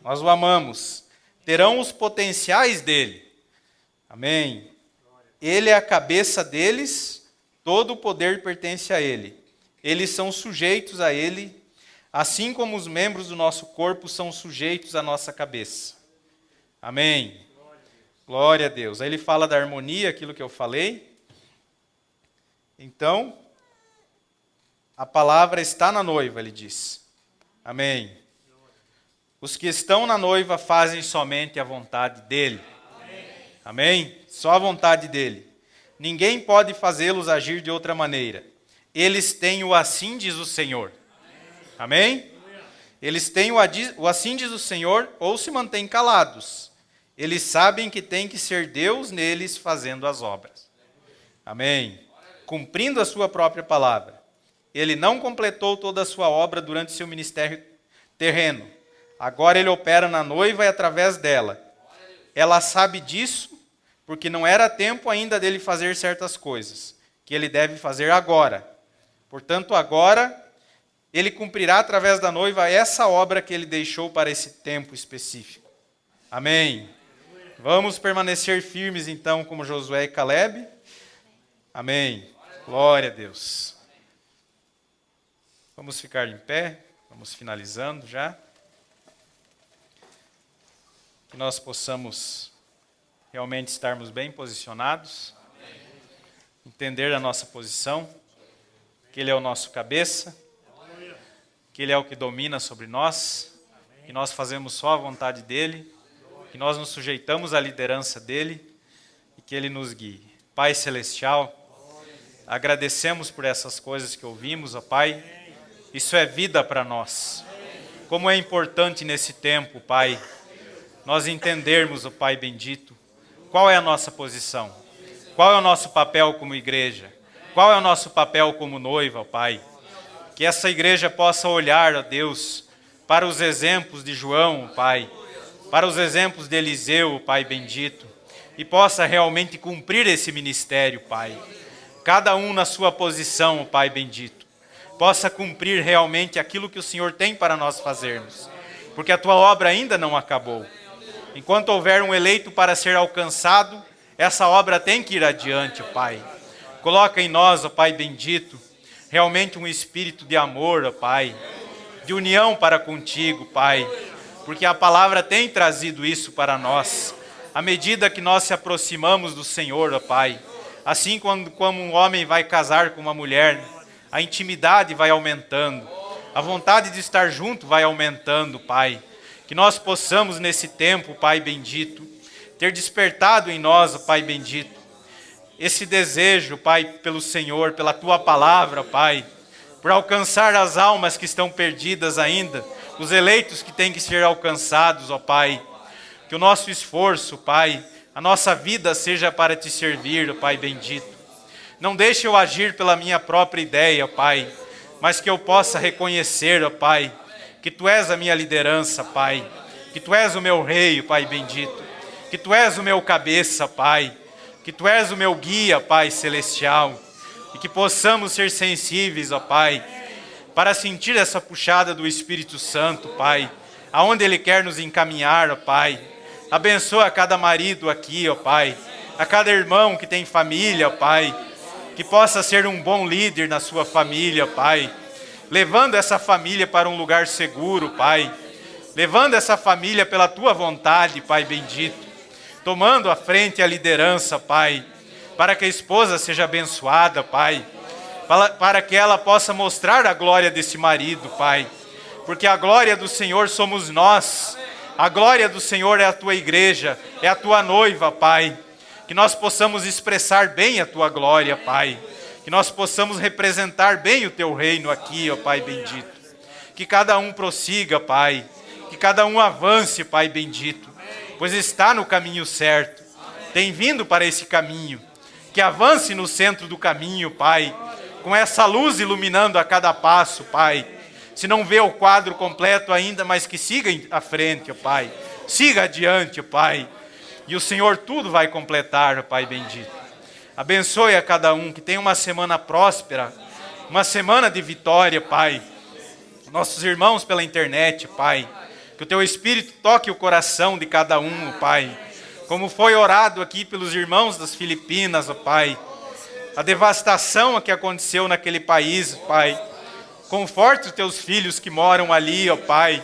Nós o amamos. Terão os potenciais dele. Amém? Ele é a cabeça deles, todo o poder pertence a ele. Eles são sujeitos a ele, assim como os membros do nosso corpo são sujeitos à nossa cabeça. Amém? Glória a Deus. Aí ele fala da harmonia, aquilo que eu falei. Então, a palavra está na noiva, ele diz. Amém. Os que estão na noiva fazem somente a vontade dele. Amém? Só a vontade dele. Ninguém pode fazê-los agir de outra maneira. Eles têm o assim diz o Senhor. Amém? Eles têm o assim diz o Senhor ou se mantêm calados. Eles sabem que tem que ser Deus neles fazendo as obras. Amém? Cumprindo a sua própria palavra. Ele não completou toda a sua obra durante seu ministério terreno. Agora ele opera na noiva e através dela. Ela sabe disso porque não era tempo ainda dele fazer certas coisas, que ele deve fazer agora. Portanto, agora ele cumprirá através da noiva essa obra que ele deixou para esse tempo específico. Amém? Vamos permanecer firmes então como Josué e Caleb. Amém. Glória a Deus. Vamos ficar em pé, vamos finalizando já. Que nós possamos realmente estarmos bem posicionados, entender a nossa posição, que Ele é o nosso cabeça, que Ele é o que domina sobre nós, que nós fazemos só a vontade dEle, que nós nos sujeitamos à liderança dEle e que Ele nos guie. Pai Celestial, agradecemos por essas coisas que ouvimos, ó Pai. Isso é vida para nós. Como é importante nesse tempo, Pai, nós entendermos, ó Pai bendito, qual é a nossa posição, qual é o nosso papel como igreja, qual é o nosso papel como noiva, ó Pai. Que essa igreja possa olhar, ó Deus, para os exemplos de João, ó Pai, para os exemplos de Eliseu, ó Pai bendito, e possa realmente cumprir esse ministério, Pai. Cada um na sua posição, ó Pai bendito, possa cumprir realmente aquilo que o Senhor tem para nós fazermos, porque a Tua obra ainda não acabou. Enquanto houver um eleito para ser alcançado, essa obra tem que ir adiante, ó Pai. Coloca em nós, ó Pai bendito, realmente um espírito de amor, ó Pai, de união para contigo, Pai, porque a palavra tem trazido isso para nós. À medida que nós se aproximamos do Senhor, ó Pai, assim como um homem vai casar com uma mulher, a intimidade vai aumentando, a vontade de estar junto vai aumentando, Pai. Que nós possamos nesse tempo, Pai bendito, ter despertado em nós, ó Pai bendito, esse desejo, Pai, pelo Senhor, pela Tua palavra, Pai, por alcançar as almas que estão perdidas ainda, os eleitos que têm que ser alcançados, ó Pai. Que o nosso esforço, Pai, a nossa vida seja para Te servir, ó Pai bendito. Não deixe eu agir pela minha própria ideia, Pai, mas que eu possa reconhecer, ó Pai, que Tu és a minha liderança, Pai, que Tu és o meu rei, Pai bendito, que Tu és o meu cabeça, Pai, que Tu és o meu guia, Pai celestial, e que possamos ser sensíveis, ó Pai, para sentir essa puxada do Espírito Santo, Pai, aonde Ele quer nos encaminhar, ó Pai. Abençoa cada marido aqui, ó Pai, a cada irmão que tem família, ó Pai, que possa ser um bom líder na sua família, Pai, levando essa família para um lugar seguro, Pai, levando essa família pela Tua vontade, Pai bendito, tomando à frente a liderança, Pai, para que a esposa seja abençoada, Pai, para que ela possa mostrar a glória desse marido, Pai, porque a glória do Senhor somos nós, a glória do Senhor é a Tua igreja, é a Tua noiva, Pai, que nós possamos expressar bem a Tua glória, Pai, que nós possamos representar bem o Teu reino aqui, ó Pai bendito, que cada um prossiga, Pai, que cada um avance, Pai bendito, pois está no caminho certo, tem vindo para esse caminho, que avance no centro do caminho, Pai, com essa luz iluminando a cada passo, Pai, se não vê o quadro completo ainda, mas que siga à frente, ó Pai, siga adiante, ó Pai, e o Senhor tudo vai completar, ó Pai bendito. Abençoe a cada um, que tenha uma semana próspera, uma semana de vitória, Pai, nossos irmãos pela internet, Pai, que o Teu Espírito toque o coração de cada um, Pai, como foi orado aqui pelos irmãos das Filipinas, ó Pai, a devastação que aconteceu naquele país, Pai, conforte os Teus filhos que moram ali, ó Pai,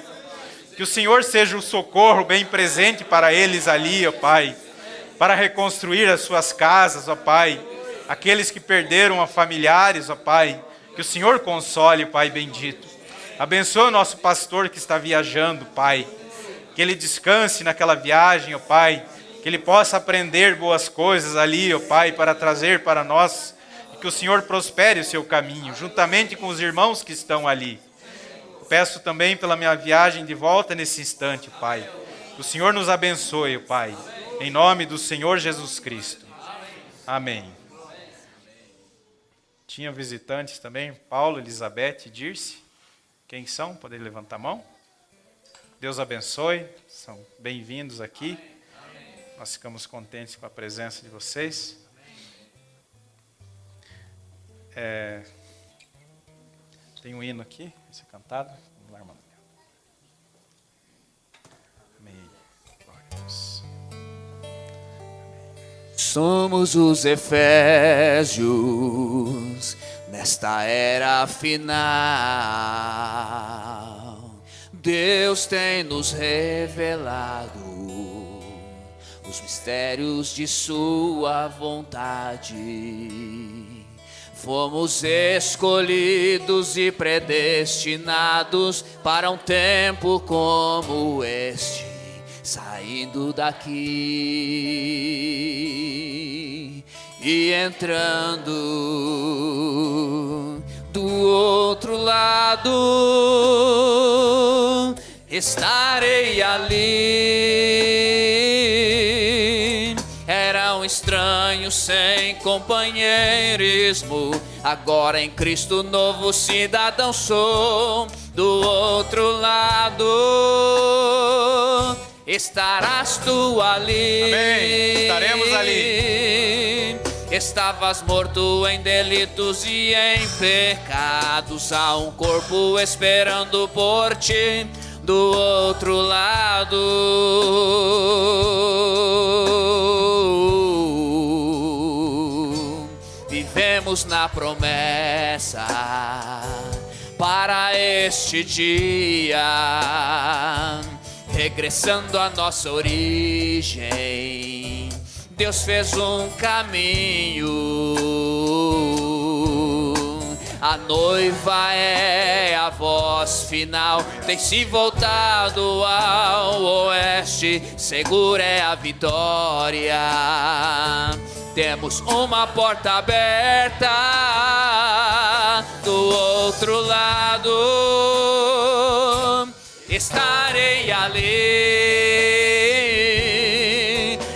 que o Senhor seja o socorro bem presente para eles ali, ó Pai, para reconstruir as suas casas, ó Pai, aqueles que perderam a familiares, ó Pai, que o Senhor console, Pai bendito. Abençoa o nosso pastor que está viajando, Pai. Que ele descanse naquela viagem, ó Pai. Que ele possa aprender boas coisas ali, ó Pai, para trazer para nós. E que o Senhor prospere o seu caminho, juntamente com os irmãos que estão ali. Eu peço também pela minha viagem de volta nesse instante, Pai. Que o Senhor nos abençoe, Pai. Em nome do Senhor Jesus Cristo. Amém. Tinha visitantes também, Paulo, Elizabeth e Dirce. Quem são? Podem levantar a mão. Deus abençoe, são bem-vindos aqui. Nós ficamos contentes com a presença de vocês. Tem um hino aqui, vai ser cantado. Vamos lá, irmão. Amém. Glória a Deus. Somos os Efésios nesta era final. Deus tem nos revelado os mistérios de sua vontade. Fomos escolhidos e predestinados para um tempo como este, saindo daqui e entrando do outro lado, estarei ali. Era um estranho sem companheirismo, agora em Cristo novo cidadão sou. Do outro lado estarás tu ali. Amém. Estaremos ali. Estavas morto em delitos e em pecados, há um corpo esperando por ti do outro lado. vivemos na promessa para este dia, regressando à nossa origem. Deus fez um caminho, a noiva é a voz final, tem se voltado ao oeste, segura é a vitória. Temos uma porta aberta, do outro lado estarei ali.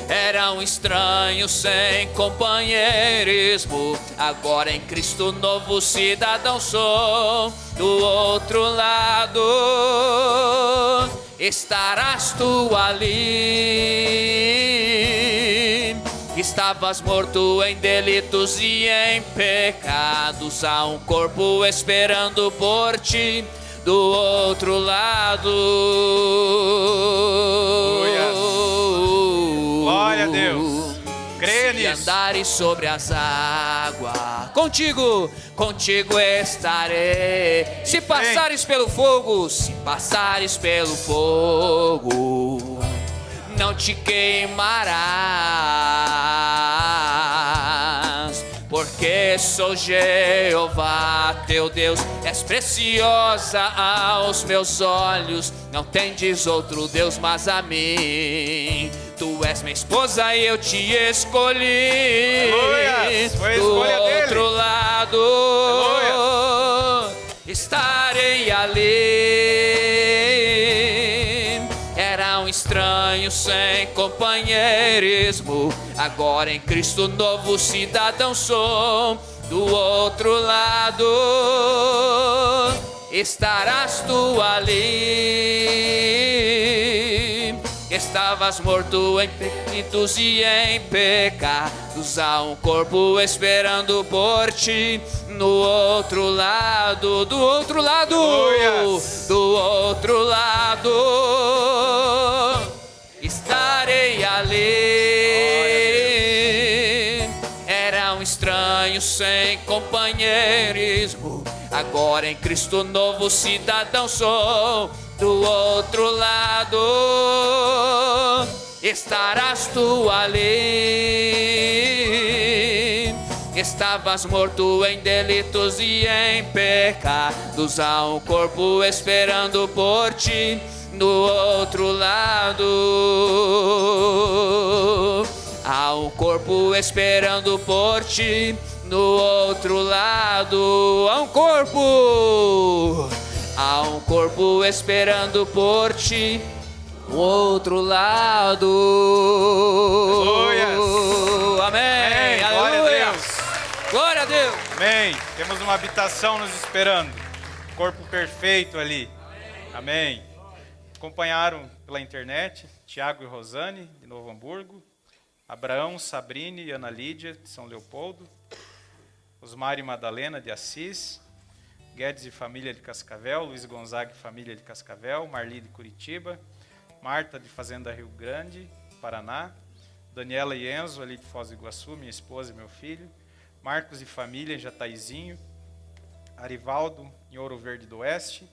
Era um estranho sem companheirismo, agora em Cristo novo cidadão sou. Do outro lado estarás tu ali. Estavas morto em delitos e em pecados, há um corpo esperando por ti do outro lado. Glória a Deus. Creia nisso. Se andares sobre as águas, contigo estarei. Se passares pelo fogo, não te queimarás, porque sou Jeová teu Deus. És preciosa aos meus olhos, não tendes outro Deus mas a mim. Tu és minha esposa e eu te escolhi. Aleluia. Foi a escolha do dele. outro lado estarei ali. Estranho sem companheirismo, agora em Cristo novo cidadão sou. Do outro lado estarás tu ali. Estavas morto em delitos e em pecados, há um corpo esperando por ti. No outro lado, do outro lado, do outro lado estarei ali. Era um estranho sem companheirismo, agora em Cristo novo cidadão sou. Do outro lado estarás tu ali. Estavas morto em delitos e em pecados, há um corpo esperando por ti. No outro lado há um corpo esperando por ti. No outro lado há um corpo esperando por ti. No outro lado. Amém. Aleluia. Glória a Deus. Amém. Temos uma habitação nos esperando. Corpo perfeito ali. Amém. Acompanharam pela internet Tiago e Rosane, de Novo Hamburgo, Abraão, Sabrine e Ana Lídia, de São Leopoldo, Osmar e Madalena, de Assis, Guedes e família de Cascavel, Luiz Gonzaga e família de Cascavel, Marli de Curitiba, Marta de Fazenda Rio Grande, Paraná, Daniela e Enzo, ali de Foz do Iguaçu, minha esposa e meu filho, Marcos e família em Jataizinho, Arivaldo em Ouro Verde do Oeste,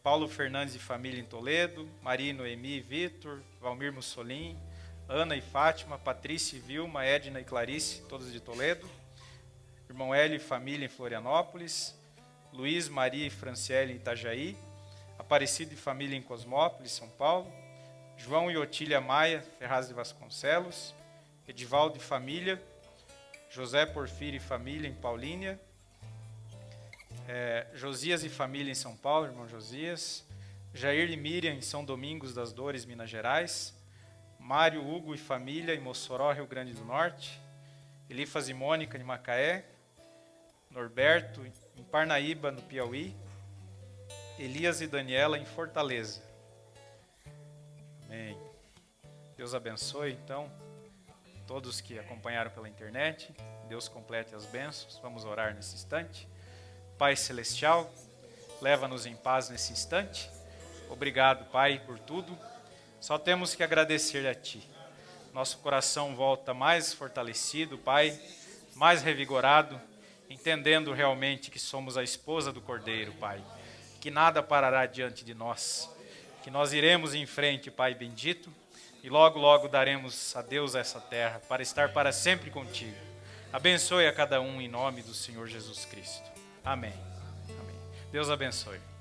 Paulo Fernandes e família em Toledo, Maria e Noemi e Vitor, Valmir Mussolim, Ana e Fátima, Patrícia e Vilma, Edna e Clarice, todos de Toledo, irmão Hélio e família em Florianópolis, Luiz, Maria e Franciele em Itajaí, Aparecido e família em Cosmópolis, São Paulo, João e Otília Maia, Ferraz de Vasconcelos, Edivaldo e família, José Porfírio e família em Paulínia, Josias e família em São Paulo, irmão Josias, Jair e Miriam em São Domingos das Dores, Minas Gerais, Mário, Hugo e família em Mossoró, Rio Grande do Norte, Elifas e Mônica em Macaé, Norberto em Parnaíba, no Piauí, Elias e Daniela em Fortaleza. Amém. Deus abençoe, então, todos que acompanharam pela internet. Deus complete as bênçãos. Vamos orar nesse instante. Pai Celestial, leva-nos em paz nesse instante. Obrigado, Pai, por tudo. Só temos que agradecer a Ti. Nosso coração volta mais fortalecido, Pai, mais revigorado, entendendo realmente que somos a esposa do Cordeiro, Pai, que nada parará diante de nós, que nós iremos em frente, Pai bendito, e logo, logo daremos adeus a essa terra, para estar para sempre contigo. Abençoe a cada um em nome do Senhor Jesus Cristo. Amém. Amém. Deus abençoe.